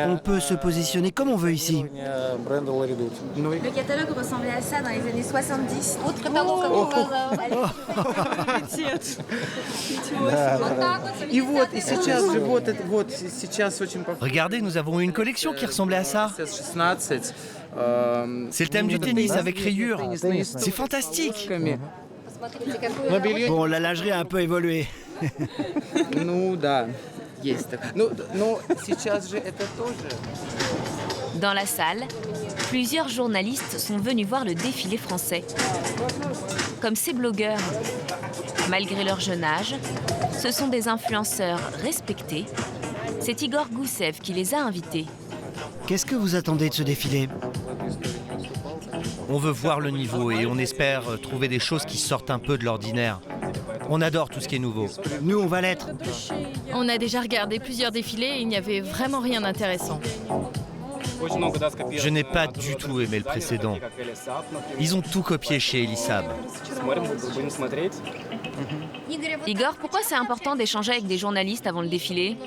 On peut se positionner comme on veut ici. Le catalogue ressemblait à ça dans les années 70. Regardez, nous avons une collection qui ressemblait à ça. C'est le thème du tennis avec rayures. C'est fantastique. Bon, la lingerie a un peu évolué. Dans la salle, plusieurs journalistes sont venus voir le défilé français. Comme ces blogueurs. Malgré leur jeune âge, ce sont des influenceurs respectés. C'est Igor Goussev qui les a invités. Qu'est-ce que vous attendez de ce défilé? On veut voir le niveau et on espère trouver des choses qui sortent un peu de l'ordinaire. On adore tout ce qui est nouveau. Nous, on va l'être. On a déjà regardé plusieurs défilés et il n'y avait vraiment rien d'intéressant. Je n'ai pas du tout aimé le précédent. Ils ont tout copié chez Elisab. Igor, pourquoi c'est important d'échanger avec des journalistes avant le défilé?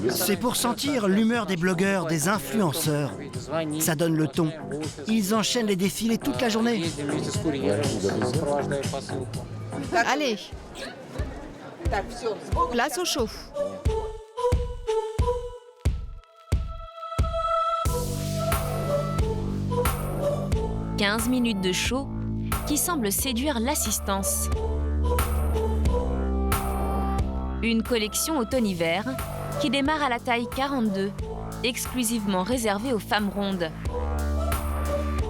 C'est pour sentir l'humeur des blogueurs, des influenceurs. Ça donne le ton. Ils enchaînent les défilés toute la journée. Allez, place au show. « 15 minutes de show qui semble séduire l'assistance. Une collection automne-hiver qui démarre à la taille 42, exclusivement réservée aux femmes rondes.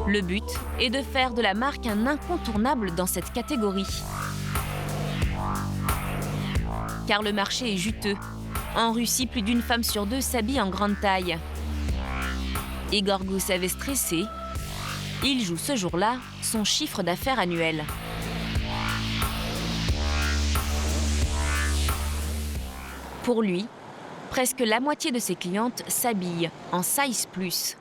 Le but est de faire de la marque un incontournable dans cette catégorie. Car le marché est juteux. En Russie, plus d'une femme sur 2 s'habille en grande taille. Igor Goussev est stressé. Il joue ce jour-là son chiffre d'affaires annuel. Pour lui, Presque la moitié de ses clientes s'habillent en size plus.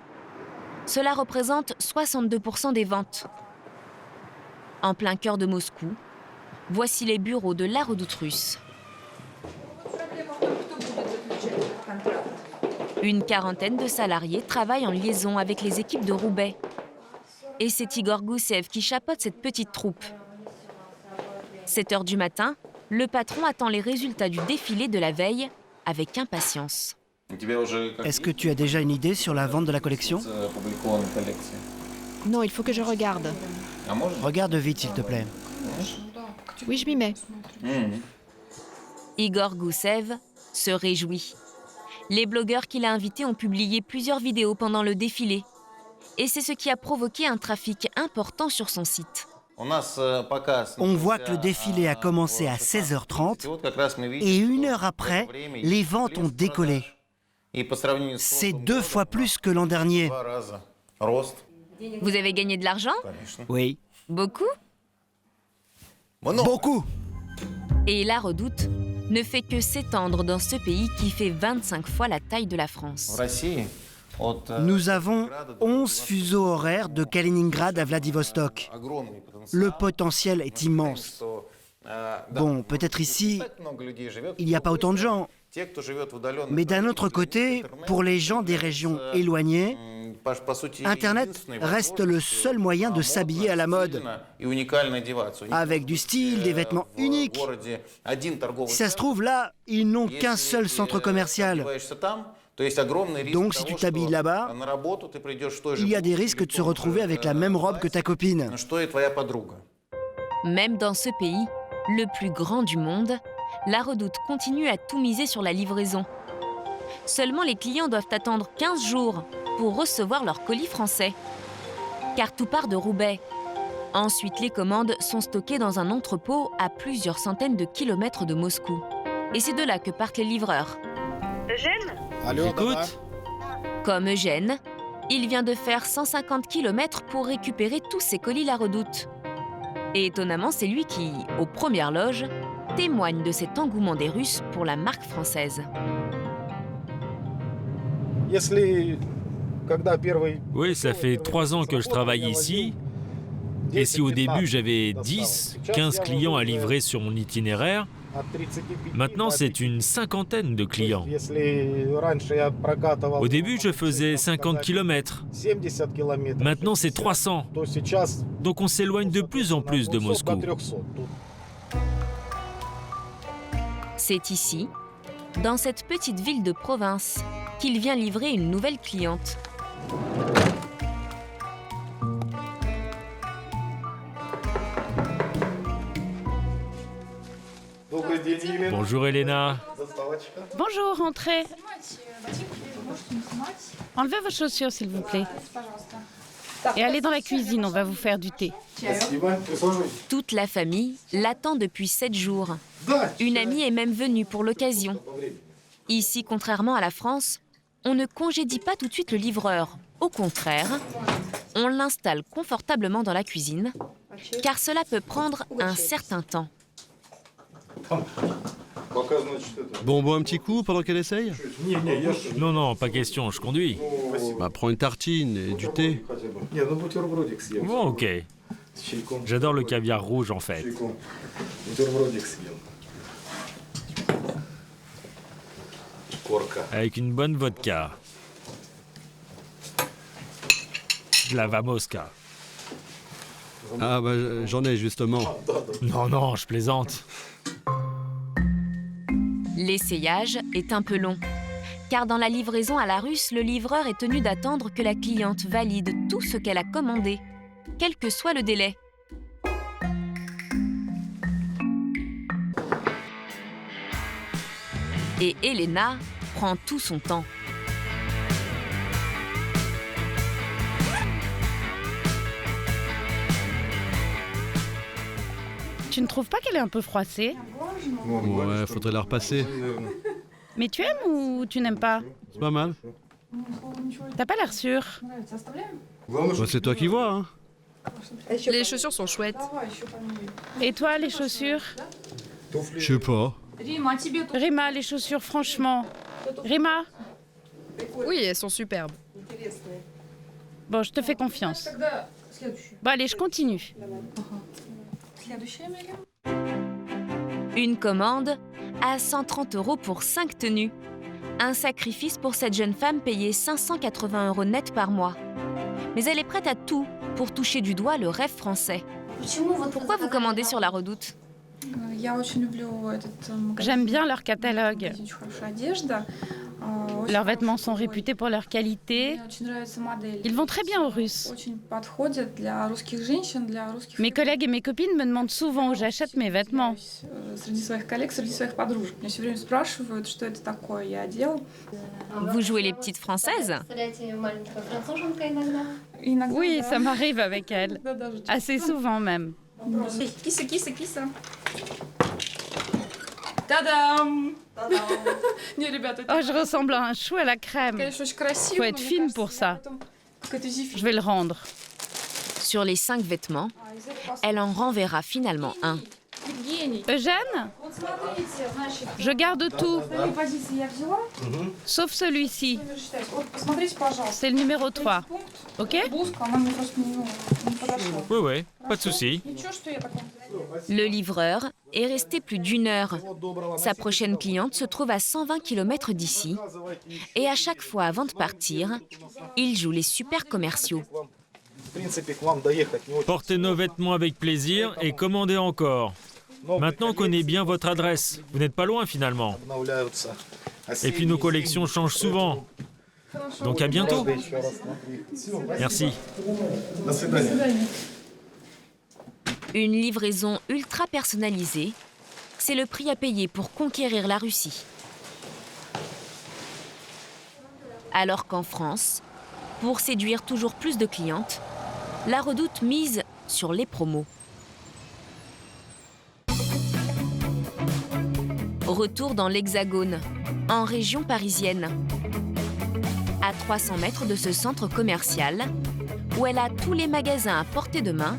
Cela représente 62% des ventes. En plein cœur de Moscou, voici les bureaux de la Redoute russe. Une quarantaine de salariés travaillent en liaison avec les équipes de Roubaix. Et c'est Igor Goussev qui chapeaute cette petite troupe. 7 h du matin, le patron attend les résultats du défilé de la veille avec impatience. Est-ce que tu as déjà une idée sur la vente de la collection? Non, il faut que je regarde. Regarde vite, s'il te plaît. Oui, je m'y mets. Igor Goussev se réjouit. Les blogueurs qu'il a invités ont publié plusieurs vidéos pendant le défilé. Et c'est ce qui a provoqué un trafic important sur son site. On voit que le défilé a commencé à 16h30 et 1 heure après, les ventes ont décollé. C'est 2 fois plus que l'an dernier. Vous avez gagné de l'argent? Oui. Beaucoup? Beaucoup. Et la Redoute ne fait que s'étendre dans ce pays qui fait 25 fois la taille de la France. Nous avons 11 fuseaux horaires de Kaliningrad à Vladivostok. Le potentiel est immense. Bon, peut-être ici, il n'y a pas autant de gens. Mais d'un autre côté, pour les gens des régions éloignées, Internet reste le seul moyen de s'habiller à la mode. Avec du style, des vêtements uniques. Si ça se trouve, là, ils n'ont qu'un seul centre commercial. Donc, si tu t'habilles là-bas, il y a des risques de se retrouver avec la même robe que ta copine. Même dans ce pays, le plus grand du monde, la Redoute continue à tout miser sur la livraison. Seulement, les clients doivent attendre 15 jours pour recevoir leur colis français. Car tout part de Roubaix. Ensuite, les commandes sont stockées dans un entrepôt à plusieurs centaines de kilomètres de Moscou. Et c'est de là que partent les livreurs. Eugène ? J'écoute. Comme Eugène, il vient de faire 150 km pour récupérer tous ses colis La Redoute. Et étonnamment, c'est lui qui, aux premières loges, témoigne de cet engouement des Russes pour la marque française. Oui, ça fait 3 ans que je travaille ici. Et si au début j'avais 10, 15 clients à livrer sur mon itinéraire, maintenant c'est une 50aine de clients. Au début je faisais 50 km. Maintenant c'est 300. Donc on s'éloigne de plus en plus de Moscou. C'est ici, dans cette petite ville de province, qu'il vient livrer une nouvelle cliente. Bonjour Elena. Bonjour, entrez. Enlevez vos chaussures, s'il vous plaît. Et allez dans la cuisine, on va vous faire du thé. Toute la famille l'attend depuis 7 jours. Une amie est même venue pour l'occasion. Ici, contrairement à la France, on ne congédie pas tout de suite le livreur. Au contraire, on l'installe confortablement dans la cuisine, car cela peut prendre un certain temps. Bon, on boit un petit coup pendant qu'elle essaye? Non, non, pas question, je conduis. Bah, prends une tartine et du thé. Bon, ok. J'adore le caviar rouge, en fait. Avec une bonne vodka. De la Vamoska. Ah, bah, j'en ai justement. Non, non, je plaisante. L'essayage est un peu long, car dans la livraison à la russe, le livreur est tenu d'attendre que la cliente valide tout ce qu'elle a commandé, quel que soit le délai. Et Elena prend tout son temps. Tu ne trouves pas qu'elle est un peu froissée? Ouais, faudrait la repasser. Mais tu aimes ou tu n'aimes pas? C'est pas mal. T'as pas l'air sûr. Bah, c'est toi qui vois, hein. Les chaussures sont chouettes. Et toi, les chaussures? Je sais pas. Rima, les chaussures, franchement. Rima, Oui, elles sont superbes. bon, je te fais confiance. Bon, allez, je continue. Une commande à 130 € pour 5 tenues. Un sacrifice pour cette jeune femme payée 580 € net par mois. Mais elle est prête à tout pour toucher du doigt le rêve français. Pourquoi vous commandez sur la Redoute? J'aime bien leur catalogue. Leurs vêtements sont réputés pour leur qualité. Ils vont très bien aux Russes. Mes collègues et mes copines me demandent souvent où j'achète mes vêtements. Vous jouez les petites françaises? Oui, ça m'arrive avec elles. Assez souvent même. Tadam! Oh, je ressemble à un chou à la crème. Faut être fine pour ça. Je vais le rendre. Sur les 5 vêtements, elle en renverra finalement un. Eugène, je garde tout. Sauf celui-ci. C'est le numéro 3. OK? Ouais, pas de souci. Le livreur est resté plus d'1 heure. Sa prochaine cliente se trouve à 120 km d'ici. Et à chaque fois avant de partir, il joue les super commerciaux. Portez nos vêtements avec plaisir et commandez encore. Maintenant on connaît bien votre adresse. Vous n'êtes pas loin finalement. Et puis nos collections changent souvent. Donc à bientôt. Merci. Une livraison ultra personnalisée, c'est le prix à payer pour conquérir la Russie. Alors qu'en France, pour séduire toujours plus de clientes, la Redoute mise sur les promos. Retour dans l'Hexagone, en région parisienne. À 300 mètres de ce centre commercial, où elle a tous les magasins à portée de main,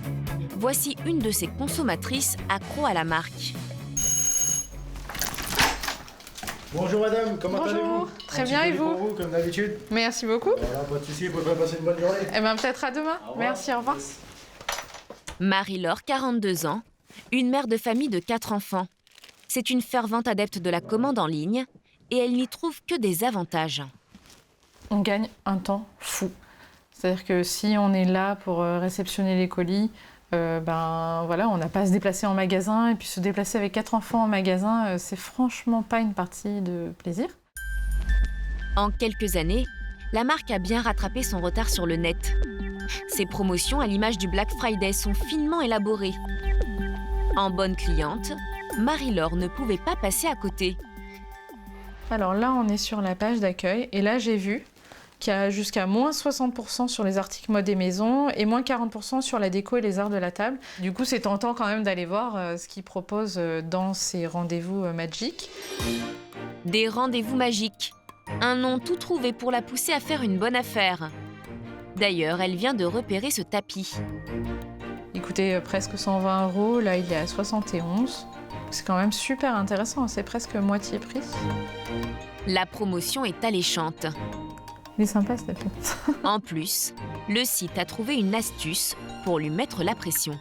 voici une de ses consommatrices accro à la marque. Bonjour madame, comment allez-vous? Bonjour, très bien et vous? Pour vous, comme d'habitude. Merci beaucoup. Voilà, pas de soucis, vous pouvez passer une bonne journée. Eh bien peut-être à demain. Merci, au revoir. Marie-Laure, 42 ans, une mère de famille de 4 enfants. C'est une fervente adepte de la commande en ligne et elle n'y trouve que des avantages. On gagne un temps fou. C'est-à-dire que si on est là pour réceptionner les colis, on n'a pas à se déplacer en magasin et puis se déplacer avec 4 enfants en magasin, c'est franchement pas une partie de plaisir. En quelques années, la marque a bien rattrapé son retard sur le net. Ses promotions à l'image du Black Friday sont finement élaborées. En bonne cliente, Marie-Laure ne pouvait pas passer à côté. Alors là, on est sur la page d'accueil et là, j'ai vu qu'il y a jusqu'à moins 60% sur les articles mode et maison et moins 40% sur la déco et les arts de la table. Du coup, c'est tentant quand même d'aller voir ce qu'ils proposent dans ces rendez-vous magiques. Des rendez-vous magiques. Un nom tout trouvé pour la pousser à faire une bonne affaire. D'ailleurs, elle vient de repérer ce tapis. Il coûtait presque 120 €, là il est à 71. C'est quand même super intéressant, c'est presque moitié prix. La promotion est alléchante. Il est sympa ce tapis. En plus, le site a trouvé une astuce pour lui mettre la pression.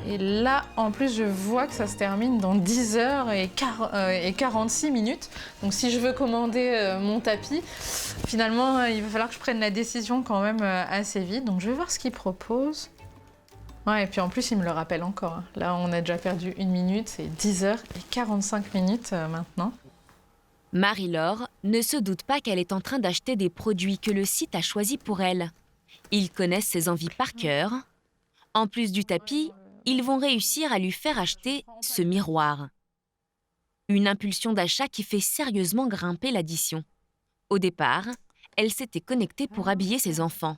Et là, en plus, je vois que ça se termine dans 10 heures et 46 minutes. Donc si je veux commander mon tapis, finalement, il va falloir que je prenne la décision quand même assez vite. Donc je vais voir ce qu'il propose. Ouais, et puis en plus, il me le rappelle encore. Là, on a déjà perdu 1 minute, c'est 10 heures et 45 minutes maintenant. Marie-Laure ne se doute pas qu'elle est en train d'acheter des produits que le site a choisis pour elle. Ils connaissent ses envies par cœur. En plus du tapis, ils vont réussir à lui faire acheter ce miroir. Une impulsion d'achat qui fait sérieusement grimper l'addition. Au départ, elle s'était connectée pour habiller ses enfants.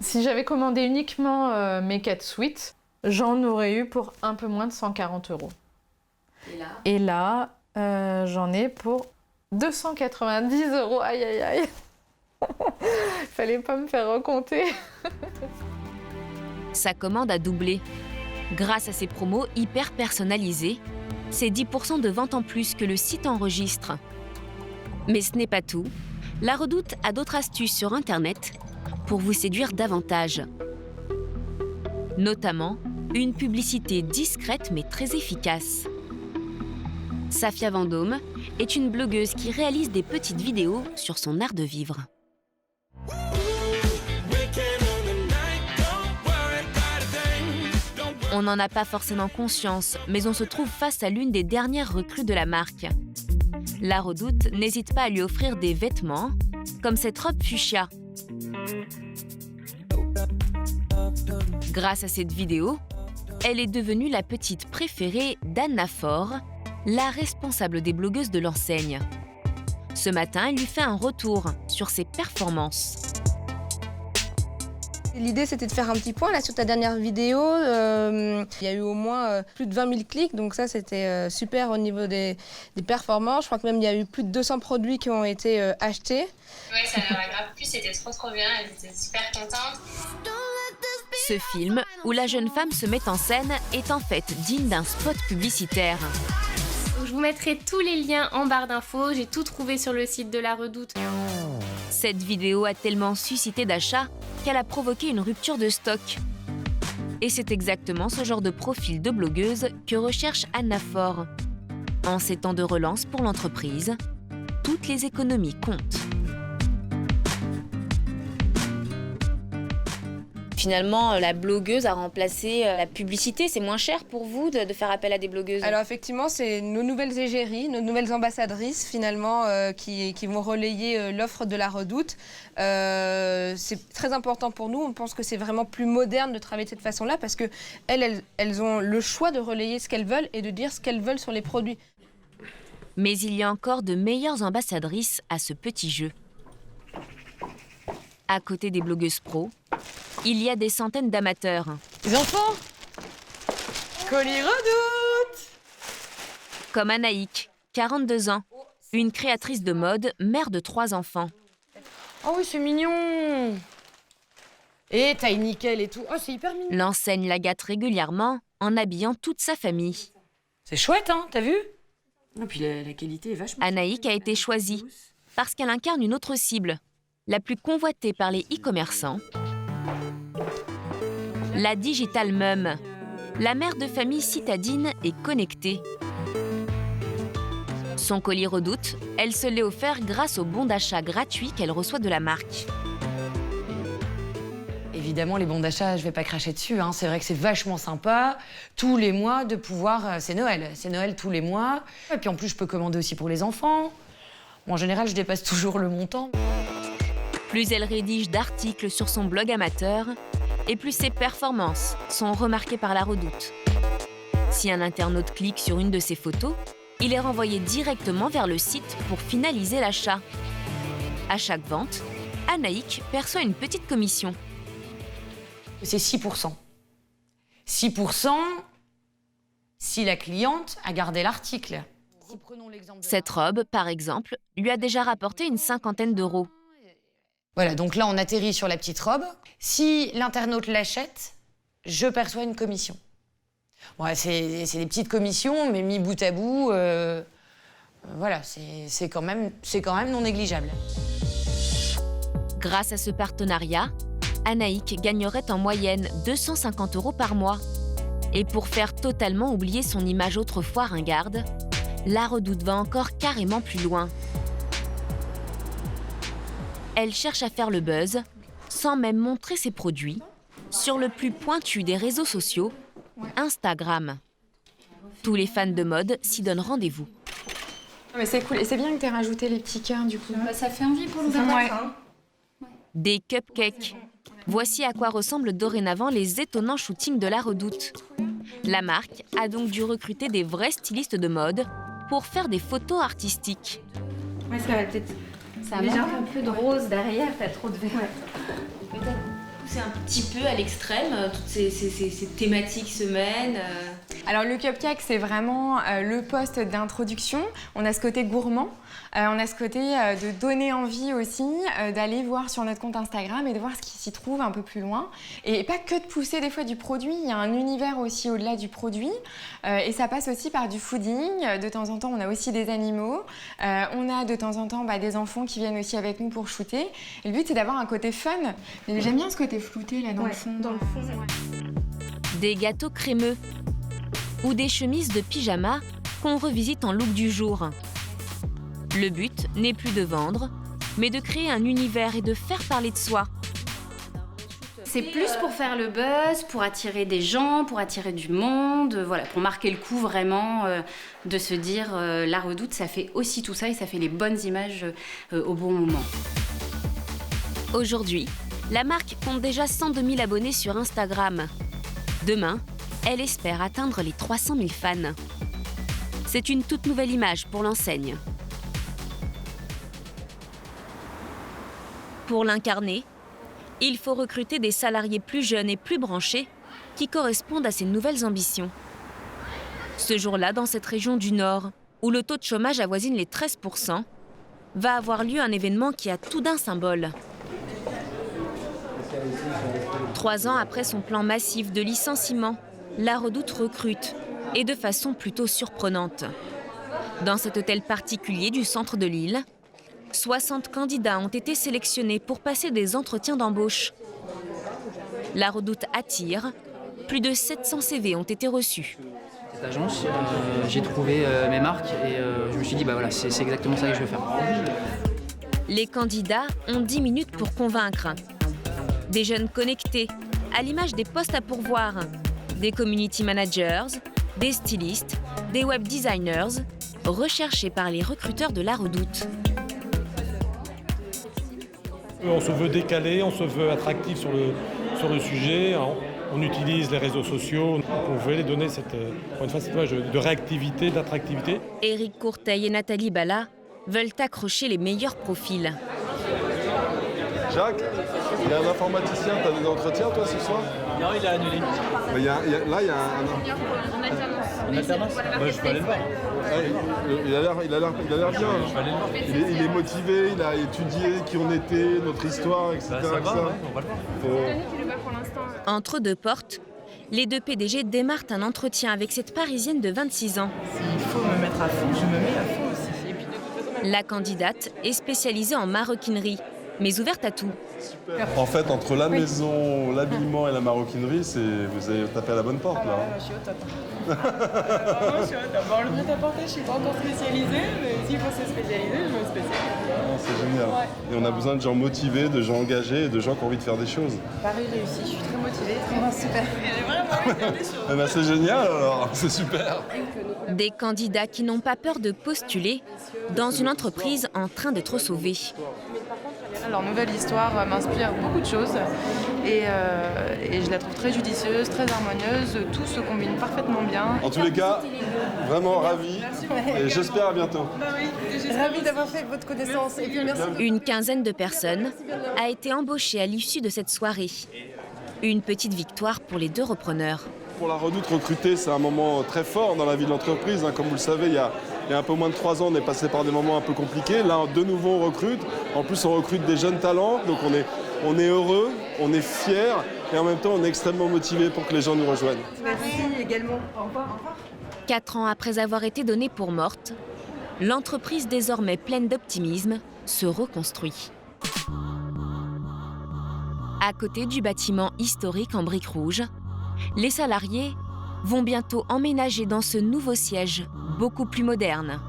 Si j'avais commandé uniquement mes 4 suites, j'en aurais eu pour un peu moins de 140 €. Et là, j'en ai pour 290 €. Aïe, aïe, aïe. Fallait pas me faire recompter. Sa commande a doublé. Grâce à ses promos hyper personnalisées, c'est 10% de ventes en plus que le site enregistre. Mais ce n'est pas tout. La Redoute a d'autres astuces sur Internet pour vous séduire davantage. Notamment, une publicité discrète mais très efficace. Safia Vendôme est une blogueuse qui réalise des petites vidéos sur son art de vivre. On n'en a pas forcément conscience, mais on se trouve face à l'une des dernières recrues de la marque. La Redoute n'hésite pas à lui offrir des vêtements, comme cette robe fuchsia. Grâce à cette vidéo, elle est devenue la petite préférée d'Anna Faure, la responsable des blogueuses de l'enseigne. Ce matin, elle lui fait un retour sur ses performances. L'idée, c'était de faire un petit point là sur ta dernière vidéo. Il y a eu au moins plus de 20 000 clics, donc ça, c'était super au niveau des performances. Je crois que même il y a eu plus de 200 produits qui ont été achetés. Oui, ça m'a grave plu, c'était trop bien, elles étaient super contentes. Ce film, où la jeune femme se met en scène, est en fait digne d'un spot publicitaire. Je vous mettrai tous les liens en barre d'infos, j'ai tout trouvé sur le site de La Redoute. Cette vidéo a tellement suscité d'achats qu'elle a provoqué une rupture de stock. Et c'est exactement ce genre de profil de blogueuse que recherche Anna Faure. En ces temps de relance pour l'entreprise, toutes les économies comptent. Finalement, la blogueuse a remplacé la publicité. C'est moins cher pour vous de faire appel à des blogueuses? Alors effectivement, c'est nos nouvelles égéries, nos nouvelles ambassadrices finalement qui vont relayer l'offre de La Redoute. C'est très important pour nous. On pense que c'est vraiment plus moderne de travailler de cette façon-là parce qu'elles ont le choix de relayer ce qu'elles veulent et de dire ce qu'elles veulent sur les produits. Mais il y a encore de meilleures ambassadrices à ce petit jeu. À côté des blogueuses pros, il y a des centaines d'amateurs. Les enfants, colis Redoute! Comme Anaïk, 42 ans, une créatrice de mode, mère de 3 enfants. Oh oui, c'est mignon! Et taille nickel et tout. Oh, c'est hyper mignon. L'enseigne la gâte régulièrement en habillant toute sa famille. C'est chouette, hein, t'as vu? Et puis la qualité est vachement... Anaïk a été choisie parce qu'elle incarne une autre cible, la plus convoitée par les e-commerçants, la Digital Mum, la mère de famille citadine et connectée. Son colis Redoute, elle se l'est offert grâce au bon d'achat gratuit qu'elle reçoit de la marque. Évidemment, les bons d'achat, je vais pas cracher dessus, hein. C'est vrai que c'est vachement sympa, tous les mois, de pouvoir... C'est Noël tous les mois. Et puis en plus, je peux commander aussi pour les enfants. Bon, en général, je dépasse toujours le montant. Plus elle rédige d'articles sur son blog amateur, et plus ses performances sont remarquées par La Redoute. Si un internaute clique sur une de ses photos, il est renvoyé directement vers le site pour finaliser l'achat. À chaque vente, Anaïk perçoit une petite commission. C'est 6%. 6% si la cliente a gardé l'article. Cette robe, par exemple, lui a déjà rapporté une 50aine d'euros. Voilà, donc là, on atterrit sur la petite robe. Si l'internaute l'achète, je perçois une commission. Bon, c'est des petites commissions, mais mis bout à bout, voilà, c'est quand même non négligeable. Grâce à ce partenariat, Anaïk gagnerait en moyenne 250 € par mois. Et pour faire totalement oublier son image autrefois ringarde, La Redoute va encore carrément plus loin. Elle cherche à faire le buzz, sans même montrer ses produits, sur le plus pointu des réseaux sociaux, Instagram. Tous les fans de mode s'y donnent rendez-vous. Mais c'est cool, et c'est bien que tu aies rajouté les petits cœurs du coup. Bah, ça fait envie pour le barbecue. Des cupcakes. Voici à quoi ressemblent dorénavant les étonnants shootings de La Redoute. La marque a donc dû recruter des vrais stylistes de mode pour faire des photos artistiques. Ouais, ça va peut-être... Ça manque un peu de rose derrière, t'as trop de vert. Ouais. poussé un petit peu à l'extrême, toutes ces thématiques semaines Alors le cupcake, c'est vraiment le poste d'introduction. On a ce côté gourmand, on a ce côté de donner envie aussi, d'aller voir sur notre compte Instagram et de voir ce qui s'y trouve un peu plus loin. Et pas que de pousser des fois du produit, il y a un univers aussi au-delà du produit. Et ça passe aussi par du fooding. De temps en temps, on a aussi des animaux. On a de temps en temps des enfants qui viennent aussi avec nous pour shooter. Et le but, c'est d'avoir un côté fun. Mais j'aime bien ce côté flouté là dans le fond. Des gâteaux crémeux ou des chemises de pyjama qu'on revisite en look du jour. Le but n'est plus de vendre, mais de créer un univers et de faire parler de soi. C'est plus pour faire le buzz, pour attirer des gens, pour attirer du monde, voilà, pour marquer le coup vraiment, de se dire la Redoute, ça fait aussi tout ça et ça fait les bonnes images au bon moment. Aujourd'hui, la marque compte déjà 102 000 abonnés sur Instagram. Demain, elle espère atteindre les 300 000 fans. C'est une toute nouvelle image pour l'enseigne. Pour l'incarner, il faut recruter des salariés plus jeunes et plus branchés qui correspondent à ces nouvelles ambitions. Ce jour-là, dans cette région du Nord, où le taux de chômage avoisine les 13%, va avoir lieu un événement qui a tout d'un symbole. 3 ans après son plan massif de licenciement, la Redoute recrute, et de façon plutôt surprenante. Dans cet hôtel particulier du centre de l'île, 60 candidats ont été sélectionnés pour passer des entretiens d'embauche. La Redoute attire, plus de 700 CV ont été reçus. Cette agence, j'ai trouvé mes marques et je me suis dit, voilà, c'est exactement ça que je veux faire. Les candidats ont 10 minutes pour convaincre. Des jeunes connectés, à l'image des postes à pourvoir, des community managers, des stylistes, des web designers, recherchés par les recruteurs de la Redoute. On se veut décalé, on se veut attractif sur le sujet. On utilise les réseaux sociaux. On veut les donner cette image de réactivité, d'attractivité. Éric Courteil et Nathalie Bala veulent accrocher les meilleurs profils. Jacques, il y a un informaticien, tu as des entretiens toi ce soir? Non, il a annulé. Là, il y a un... Une alternance? Je peux aller le voir. Il a l'air bien. Il est motivé, il a étudié qui on était, notre histoire, etc. Ça va, ouais, on va le voir. Entre deux portes, les deux PDG démarrent un entretien avec cette Parisienne de 26 ans. S'il faut me mettre à fond, je me mets à fond aussi. Et puis, la candidate est spécialisée en maroquinerie, mais ouverte à tout. En fait, entre la maison, l'habillement et la maroquinerie, vous avez tapé à la bonne porte, là. Je suis au top. Vraiment, je suis au top. Bon, le prêt-à-porter, je ne suis pas encore spécialisée, mais s'il faut se spécialiser, je me spécialise. C'est génial. Ouais. Et on a besoin de gens motivés, de gens engagés et de gens qui ont envie de faire des choses. Paris réussi, je suis très motivée. Super. Il y a vraiment envie de faire des choses. C'est génial, alors. C'est super. Des candidats qui n'ont pas peur de postuler dans une entreprise en train d'être sauvée. Leur nouvelle histoire m'inspire beaucoup de choses et je la trouve très judicieuse, très harmonieuse. Tout se combine parfaitement bien. En tous les cas, vraiment ravi et j'espère à bientôt. Ravi d'avoir fait votre connaissance et puis merci. Une quinzaine de personnes a été embauchée à l'issue de cette soirée. Une petite victoire pour les deux repreneurs. Pour la Redoute, recruter, c'est un moment très fort dans la vie de l'entreprise. Comme vous le savez, il y a un peu moins de 3 ans, on est passé par des moments un peu compliqués. Là, de nouveau, on recrute. En plus, on recrute des jeunes talents. Donc, on est heureux, on est fiers. Et en même temps, on est extrêmement motivés pour que les gens nous rejoignent. Merci également. Au revoir. 4 ans après avoir été donnée pour morte, l'entreprise désormais pleine d'optimisme se reconstruit. À côté du bâtiment historique en briques rouges, les salariés vont bientôt emménager dans ce nouveau siège beaucoup plus moderne.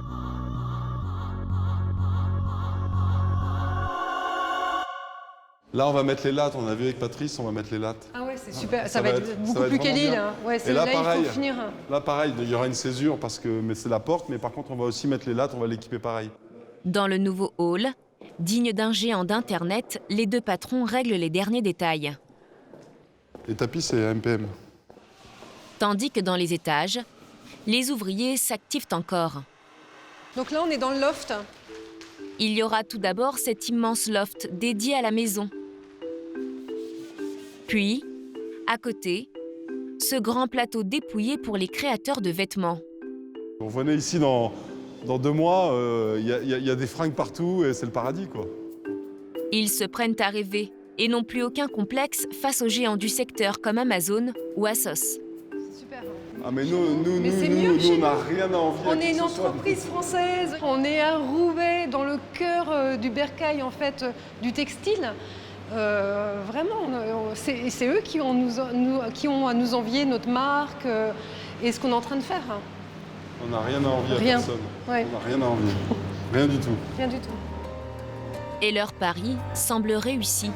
Là, on va mettre les lattes. On a vu avec Patrice, on va mettre les lattes. Ah ouais, c'est super. Ça va être beaucoup plus quali, là. Ouais, et là, pareil, il faut finir. Là, pareil, il y aura une césure mais c'est la porte. Mais par contre, on va aussi mettre les lattes, on va l'équiper pareil. Dans le nouveau hall, digne d'un géant d'Internet, les deux patrons règlent les derniers détails. Les tapis, c'est MPM. Tandis que dans les étages, les ouvriers s'activent encore. Donc là, on est dans le loft. Il y aura tout d'abord cet immense loft dédié à la maison. Puis, à côté, ce grand plateau dépouillé pour les créateurs de vêtements. On venait ici dans 2 mois, il y a des fringues partout et c'est le paradis, quoi. Ils se prennent à rêver et n'ont plus aucun complexe face aux géants du secteur comme Amazon ou Asos. Ah mais nous on n'a rien à envier. On est une entreprise française, on est à Roubaix, dans le cœur du bercail en fait, du textile. Vraiment, c'est eux qui ont à nous envier notre marque et ce qu'on est en train de faire. On n'a rien à envier à Rien. personne. Ouais. On n'a rien à envier. Rien du tout. Rien du tout. Et leur pari semble réussi.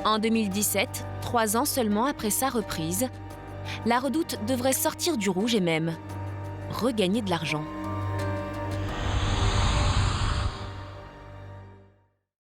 En 2017, 3 ans seulement après sa reprise, la Redoute devrait sortir du rouge et même regagner de l'argent.